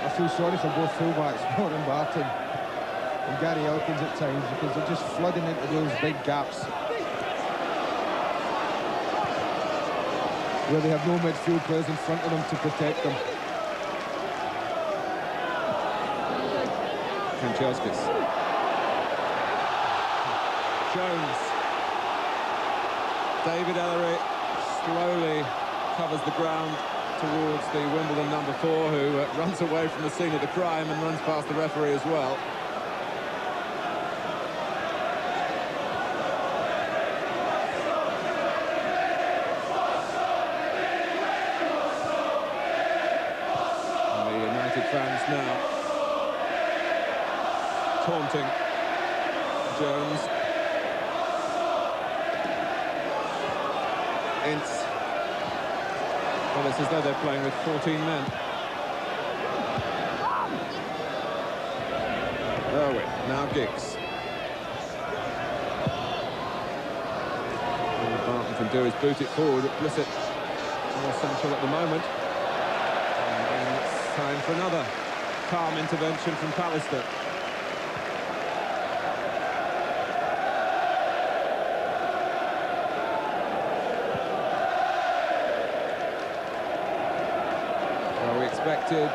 I feel sorry for both fullbacks, Warren Barton and Gary Elkins at times, because they're just flooding into those big gaps where they have no midfield players in front of them to protect them. Kanchelskis. Jones. David Ellery slowly covers the ground towards the Wimbledon number 4, who runs away from the scene of the crime and runs past the referee as well. And the United fans now taunting Jones. Ince. Well, it's as though they're playing with 14 men. Irwin, now Giggs. do is boot it forward. Blissett more central at the moment. And it's time for another calm intervention from Pallister. Well, we expected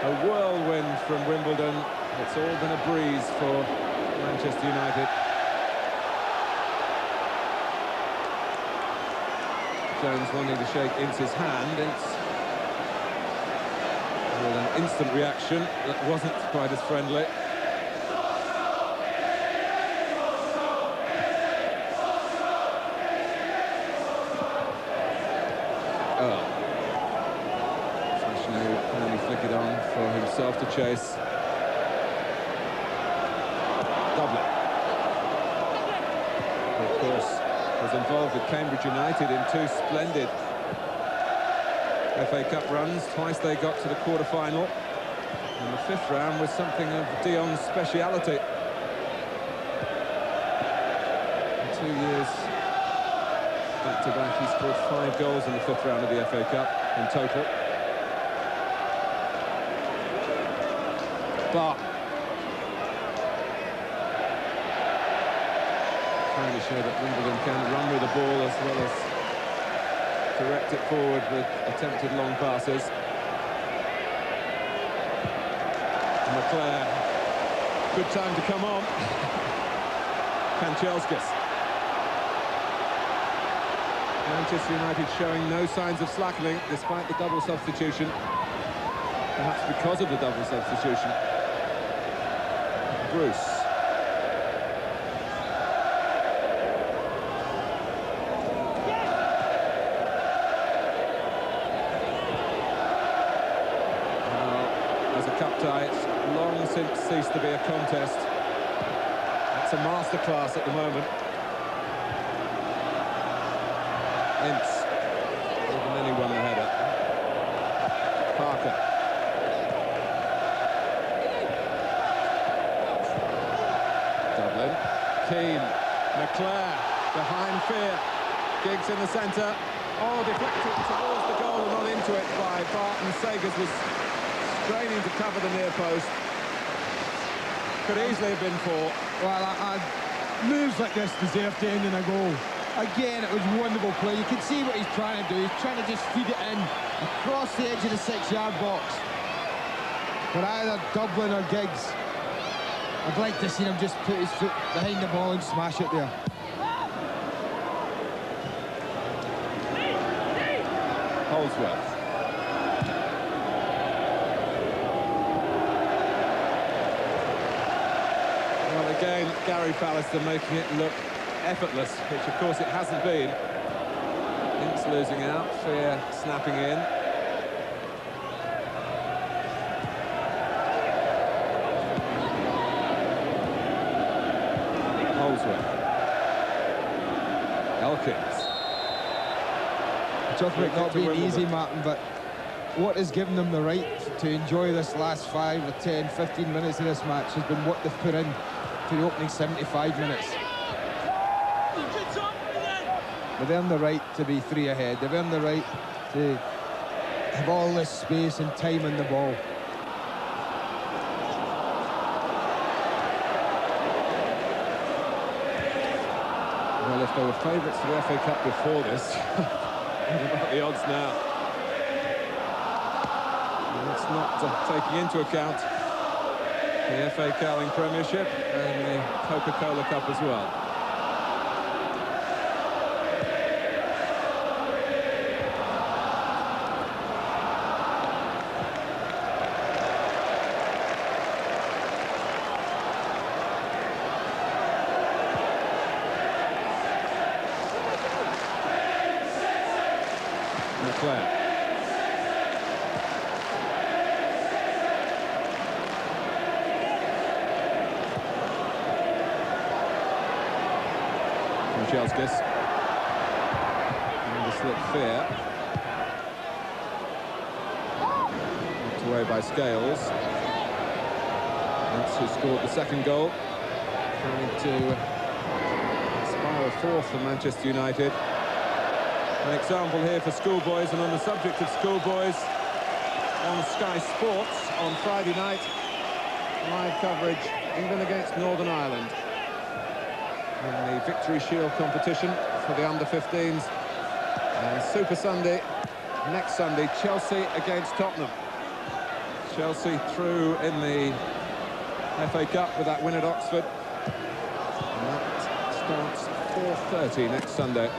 a whirlwind from Wimbledon. It's all been a breeze for Manchester United. Jones wanting to shake Ince's hand. Ince with an instant reaction that wasn't quite as friendly. Oh. Fashanu can only flick it on for himself to chase. Dublin. Of course, was involved with Cambridge United in 2 splendid FA Cup runs. Twice they got to the quarter-final, and the 5th round was something of Dion's speciality. In 2 years back-to-back, he scored 5 goals in the 5th round of the FA Cup in total. But trying to show that Wimbledon can run with the ball as well as direct it forward with attempted long passes. McClair, good time to come on. Kanchelskis. Manchester United showing no signs of slackening despite the double substitution. Perhaps because of the double substitution. Bruce. Cup tie, it's long since ceased to be a contest. It's a masterclass at the moment. Ince, more than anyone a header. Parker. Dublin. Keane. McClair. Behind Fear. Giggs in the centre. Oh, deflected towards the goal and not into it by Barton. Sagers was straining to cover the near post. Could easily have been 4. Well, moves like this deserve to end in a goal. Again, it was wonderful play. You can see what he's trying to do. He's trying to just feed it in across the edge of the 6-yard box. But either Dublin or Giggs, I'd like to see him just put his foot behind the ball and smash it there. Holdsworth. Again, Gary Pallister making it look effortless, which of course it hasn't been. Ince losing out, Fear snapping in. Holdsworth. Elkins. Talking about not being easy, Martin, but what has given them the right to enjoy this last 5 or 10, 15 minutes of this match has been what they've put in for the opening 75 minutes. They've earned the right to be 3 ahead. They've earned the right to have all this space and time on the ball. Well, if they were favourites for the FA Cup before this, what about the odds now? And it's not taking into account the FA Carling Premiership and the Coca-Cola Cup as well. McClair. Kanchelskis. And the slip Fear. Knocked away by Scales. That's who scored the second goal. Trying to inspire a 4th for Manchester United. An example here for schoolboys, and on the subject of schoolboys, on Sky Sports on Friday night, live coverage, England against Northern Ireland in the Victory Shield competition for the under-15s. And Super Sunday, next Sunday, Chelsea against Tottenham. Chelsea through in the FA Cup with that win at Oxford. And that starts 4:30 next Sunday.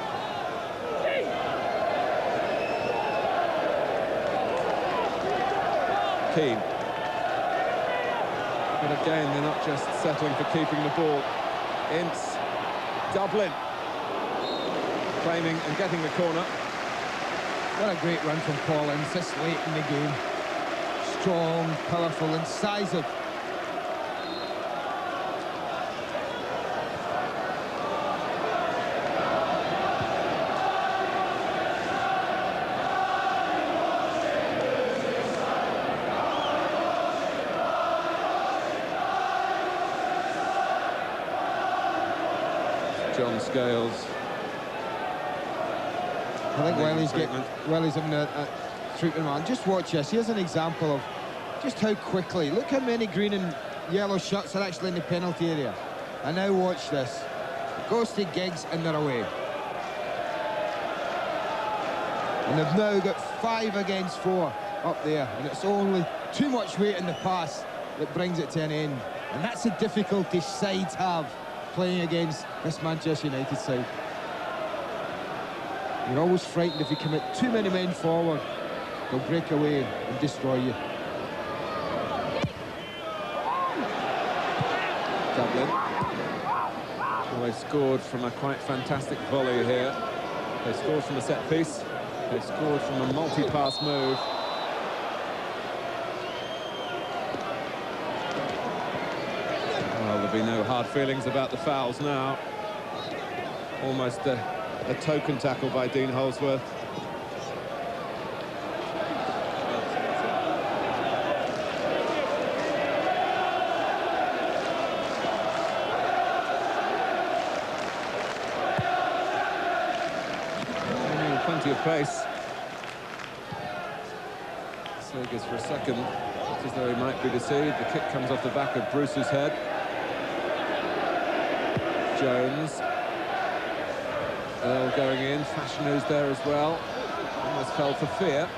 Keane. But again, they're not just settling for keeping the ball. Ince, Dublin, claiming and getting the corner. What a great run from Paul Ince this late in the game. Strong, powerful, incisive. John Scales. I think while he's having a treatment, man, just watch this. Here's an example of just how quickly. Look how many green and yellow shirts are actually in the penalty area. And now watch this. It goes to Giggs and they're away. And they've now got 5 against 4 up there. And it's only too much weight in the pass that brings it to an end. And that's the difficulty sides have playing against this Manchester United side. You're always frightened if you commit too many men forward. They'll break away and destroy you. Dublin. Well, they scored from a quite fantastic volley here. They scored from a set piece. They scored from a multi-pass move. Well, there'll be no hard feelings about the fouls now. Almost a token tackle by Dean Holsworth. Plenty of pace. Segers for a second, just as though he might be deceived. The kick comes off the back of Bruce's head. Jones. Earl going in, Fashionu's there as well. Almost fell for fear.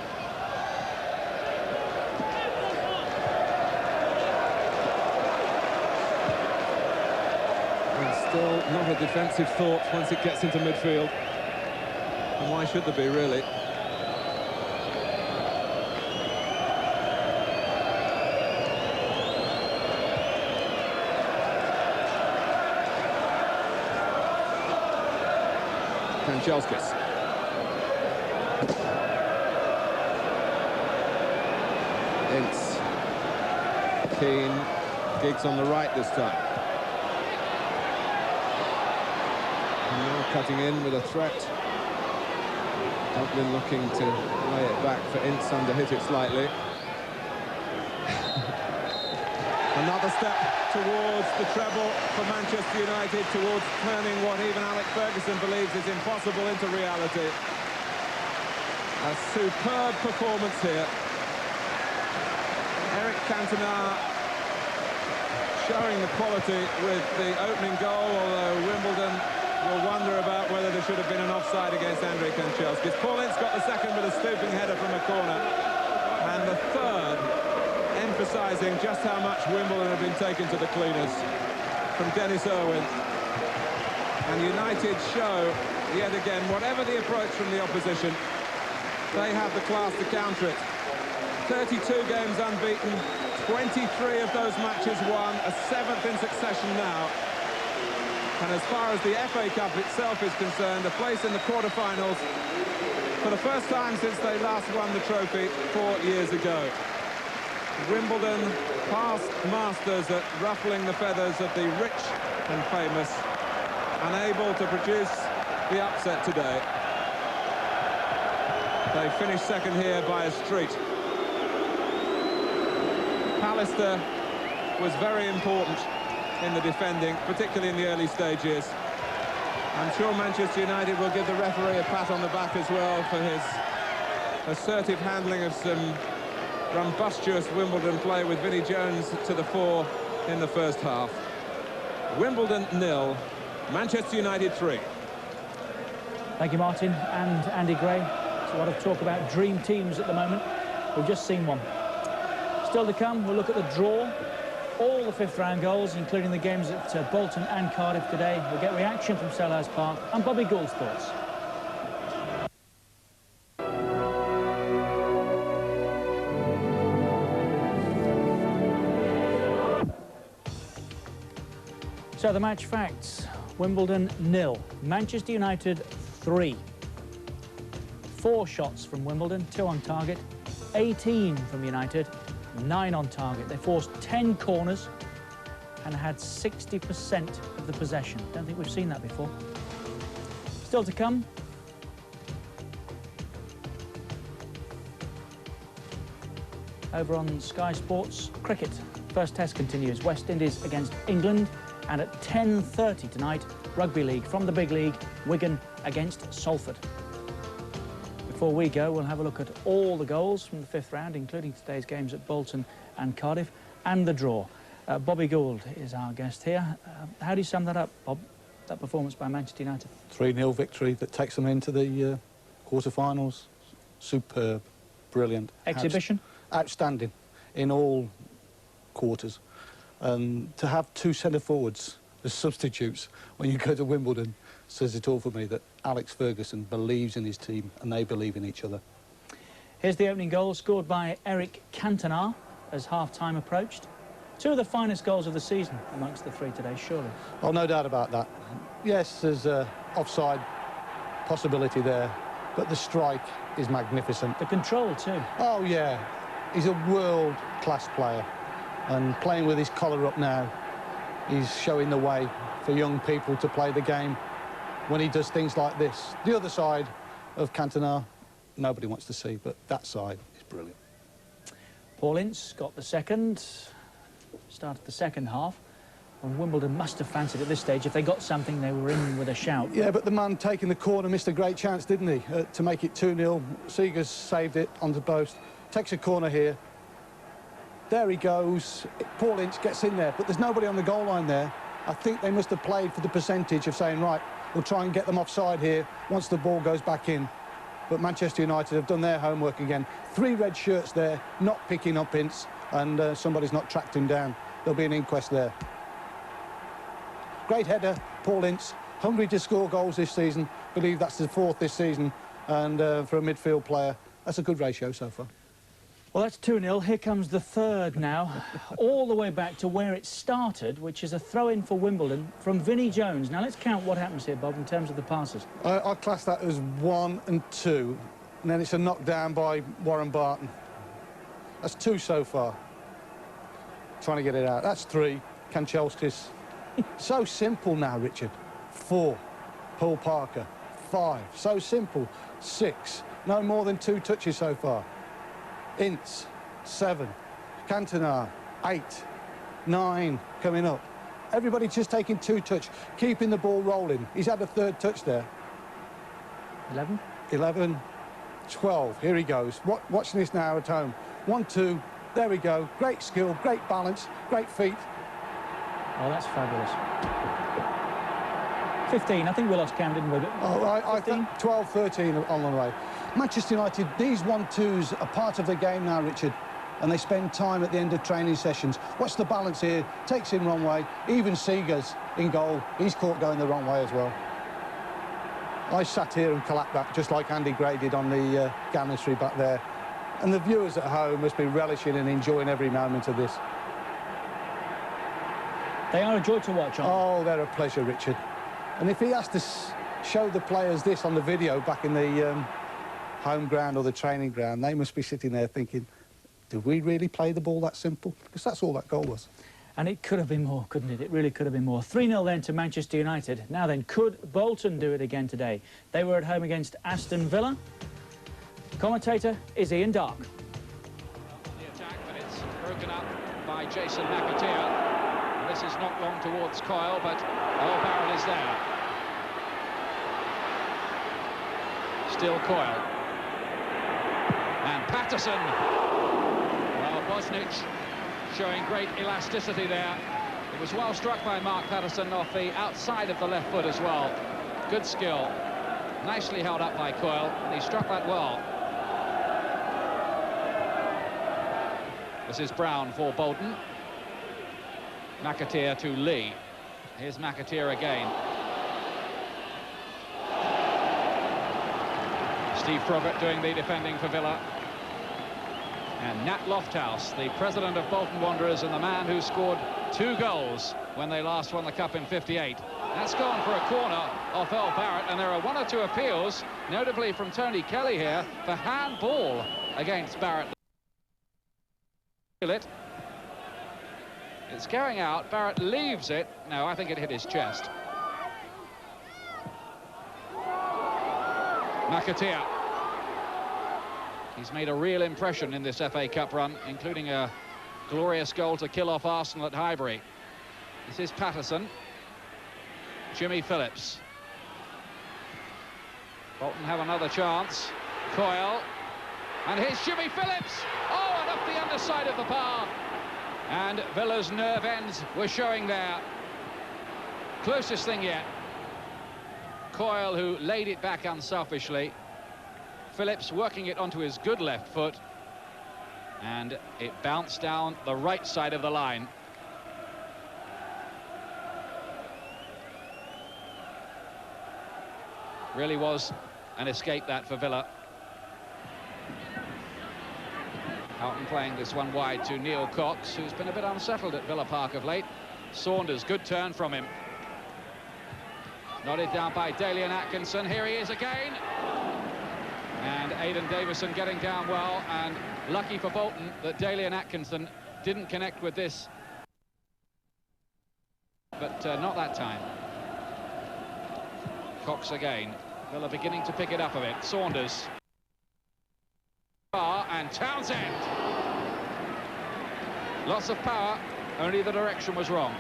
And still not a defensive thought once it gets into midfield. And why should there be, really? Kanchelskis. Ince. Keane. Giggs on the right this time. And now cutting in with a threat. Dublin looking to lay it back for Ince, under-hit it slightly. Another step towards the treble for Manchester United, towards turning what even Alex Ferguson believes is impossible into reality. A superb performance here. Eric Cantona showing the quality with the opening goal, although Wimbledon will wonder about whether there should have been an offside against Andrei Kanchelskis. Paul Ince got the second with a stooping header from a corner. And the third, emphasising just how much Wimbledon have been taken to the cleaners, from Dennis Irwin. And United show, yet again, whatever the approach from the opposition, they have the class to counter it. 32 games unbeaten, 23 of those matches won, a 7th in succession now. And as far as the FA Cup itself is concerned, a place in the quarter-finals for the first time since they last won the trophy 4 years ago. Wimbledon past masters at ruffling the feathers of the rich and famous, unable to produce the upset today. They finished second here by a street. Pallister was very important in the defending, particularly in the early stages. I'm sure Manchester United will give the referee a pat on the back as well for his assertive handling of some rumbustious Wimbledon play with Vinnie Jones to the fore in the first half. Wimbledon 0, Manchester United 3. Thank you, Martin and Andy Gray. There's a lot of talk about dream teams at the moment. We've just seen one. Still to come, we'll look at the draw. All the fifth-round goals, including the games at Bolton and Cardiff today. We'll get reaction from Selhurst Park and Bobby Gould's thoughts. So the match facts: Wimbledon 0, Manchester United 3. 4 shots from Wimbledon, 2 on target, 18 from United, 9 on target. They forced 10 corners and had 60% of the possession. Don't think we've seen that before. Still to come. Over on Sky Sports, cricket. First test continues. West Indies against England. And at 10:30 tonight, Rugby League from the big league, Wigan against Salford. Before we go, we'll have a look at all the goals from the fifth round, including today's games at Bolton and Cardiff, and the draw. Bobby Gould is our guest here. How do you sum that up, Bob, that performance by Manchester United? 3-0 victory that takes them into the quarter-finals. Superb, brilliant. Exhibition? Outstanding in all quarters. To have 2 centre-forwards as substitutes when you go to Wimbledon says it all for me, that Alex Ferguson believes in his team and they believe in each other. Here's the opening goal scored by Eric Cantona as half-time approached. 2 of the finest goals of the season amongst the 3 today, surely. Oh, no doubt about that. Yes, there's an offside possibility there, but the strike is magnificent. The control too. Oh, yeah. He's a world-class player. And playing with his collar up now, he's showing the way for young people to play the game when he does things like this. The other side of Cantona, nobody wants to see, but that side is brilliant. Paul Ince got the second, started the second half, and Wimbledon must have fancied at this stage. If they got something, they were in with a shout. Yeah, but the man taking the corner missed a great chance, didn't he, to make it 2-0. Seegers saved it on the post. Takes a corner here. There he goes. Paul Ince gets in there, but there's nobody on the goal line there. I think they must have played for the percentage of saying, right, we'll try and get them offside here once the ball goes back in. But Manchester United have done their homework again. 3 red shirts there, not picking up Ince, and somebody's not tracked him down. There'll be an inquest there. Great header, Paul Ince. Hungry to score goals this season. Believe that's the 4th this season. And for a midfield player, that's a good ratio so far. Well, that's 2-0. Here comes the third now, all the way back to where it started, which is a throw-in for Wimbledon from Vinnie Jones. Now, let's count what happens here, Bob, in terms of the passes. I class that as 1 and 2, and then it's a knockdown by Warren Barton. That's 2 so far. Trying to get it out. That's 3. Kanchelskis. So simple now, Richard. 4. Paul Parker. 5. So simple. 6. No more than 2 touches so far. Ince, 7, Cantona, 8, 9 coming up. Everybody just taking 2 touch, keeping the ball rolling. He's had a 3rd touch there. 11? 11, 12, here he goes. Watching this now at home. 1, 2, there we go. Great skill, great balance, great feet. Oh, that's fabulous. 15, I think we lost count, didn't we? Oh, I think 12, 13 on the way. Manchester United, these 1-2s are part of the game now, Richard, and they spend time at the end of training sessions. What's the balance here? Takes him wrong way. Even Seegers in goal, he's caught going the wrong way as well. I sat here and clapped back just like Andy Gray did on the gantry back there. And the viewers at home must be relishing and enjoying every moment of this. They are a joy to watch, aren't Oh, they're a pleasure, Richard. And if he has to show the players this on the video back in the home ground or the training ground, they must be sitting there thinking, did we really play the ball that simple? Because that's all that goal was. And it could have been more, couldn't it? It really could have been more. 3-0 then to Manchester United. Now then, could Bolton do it again today? They were at home against Aston Villa. Commentator is Ian Dark. The attack, but it's broken up by Jason McAteer. This is not long towards Coyle, but Barrett is there. Still Coyle. And Patterson. Well, Bosnich showing great elasticity there. It was well struck by Mark Patterson off the outside of the left foot as well. Good skill. Nicely held up by Coyle, and he struck that well. This is Brown for Bolton. McAteer to Lee. Here's McAteer again. Steve Froggatt doing the defending for Villa. And Nat Lofthouse, the president of Bolton Wanderers and the man who scored 2 goals when they last won the Cup in '58. That's gone for a corner off Earl Barrett, and there are 1 or 2 appeals, notably from Tony Kelly here, for handball against Barrett. It's going out. Barrett leaves it. No, I think it hit his chest. McAteer. He's made a real impression in this FA Cup run, including a glorious goal to kill off Arsenal at Highbury. This is Patterson. Jimmy Phillips. Bolton have another chance. Coyle. And here's Jimmy Phillips. Oh, and up the underside of the bar. And Villa's nerve ends were showing there. Closest thing yet. Coyle, who laid it back unselfishly. Phillips working it onto his good left foot. And it bounced down the right side of the line. Really was an escape that for Villa. Houghton playing this one wide to Neil Cox, who's been a bit unsettled at Villa Park of late. Saunders, good turn from him. Nodded down by Dalian Atkinson. Here he is again. And Aidan Davison getting down well, and lucky for Bolton that Dalian Atkinson didn't connect with this. But not that time. Cox again. Villa beginning to pick it up a bit. Saunders. And Townsend. Lots of power, only the direction was wrong.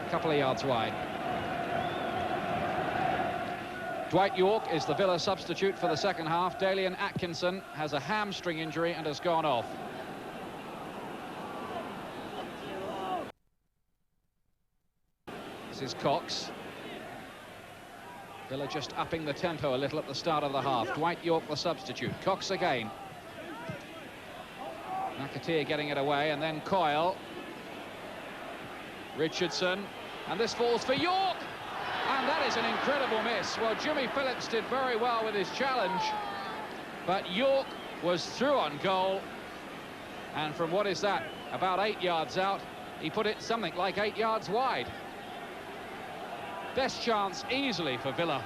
A couple of yards wide. Dwight York is the Villa substitute for the second half. Dalian Atkinson has a hamstring injury and has gone off. This is Cox. Villa just upping the tempo a little at the start of the half. Dwight York the substitute. Cox again. McAteer getting it away, and then Coyle. Richardson. And this falls for York. And that is an incredible miss. Well, Jimmy Phillips did very well with his challenge, but York was through on goal. And from what is that, about 8 yards out, he put it something like 8 yards wide. Best chance easily for Villa.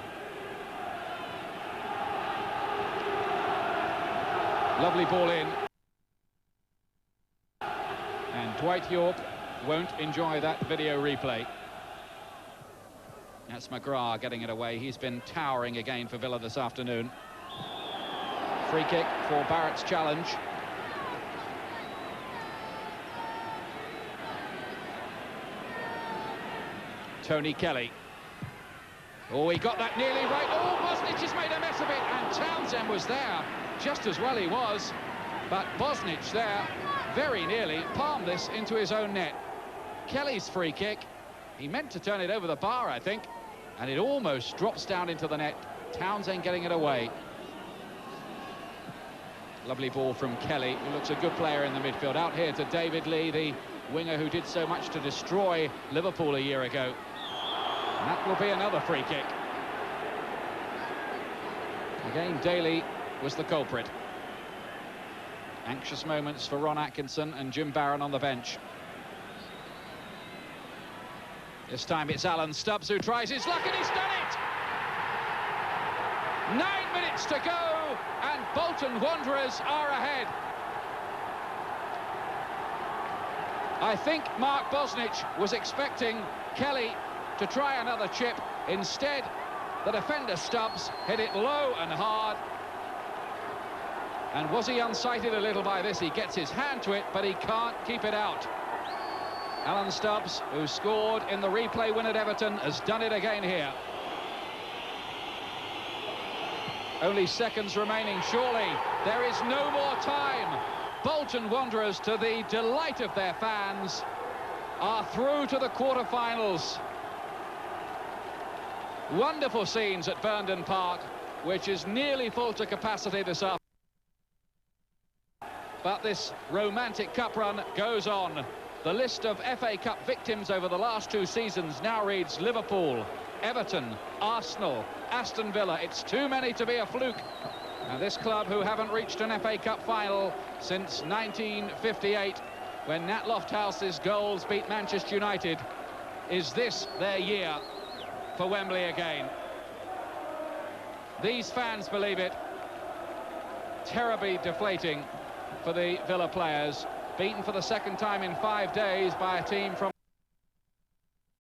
Lovely ball in. And Dwight York won't enjoy that video replay. That's McGrath getting it away. He's been towering again for Villa this afternoon. Free kick for Barrett's challenge. Tony Kelly. Oh, he got that nearly right. Oh, Bosnich has made a mess of it, and Townsend was there just as well he was. But Bosnich there very nearly palmed this into his own net. Kelly's free kick. He meant to turn it over the bar, I think, and it almost drops down into the net. Townsend getting it away. Lovely ball from Kelly, who looks a good player in the midfield. Out here to David Lee, the winger who did so much to destroy Liverpool a year ago. And that will be another free kick. Again, Daly was the culprit. Anxious moments for Ron Atkinson and Jim Barron on the bench. This time it's Alan Stubbs who tries his luck, and he's done it! 9 minutes to go, and Bolton Wanderers are ahead. I think Mark Bosnich was expecting Kelly to try another chip. Instead, the defender Stubbs hit it low and hard. And was he unsighted a little by this? He gets his hand to it, but he can't keep it out. Alan Stubbs, who scored in the replay win at Everton, has done it again here. Only seconds remaining, surely. There is no more time. Bolton Wanderers, to the delight of their fans, are through to the quarter-finals. Wonderful scenes at Burnden Park, which is nearly full to capacity this afternoon. But this romantic cup run goes on. The list of FA Cup victims over the last 2 seasons now reads Liverpool, Everton, Arsenal, Aston Villa. It's too many to be a fluke. And this club, who haven't reached an FA Cup final since 1958, when Nat Lofthouse's goals beat Manchester United, is this their year for Wembley again? These fans believe it. Terribly deflating for the Villa players, beaten for the second time in 5 days by a team from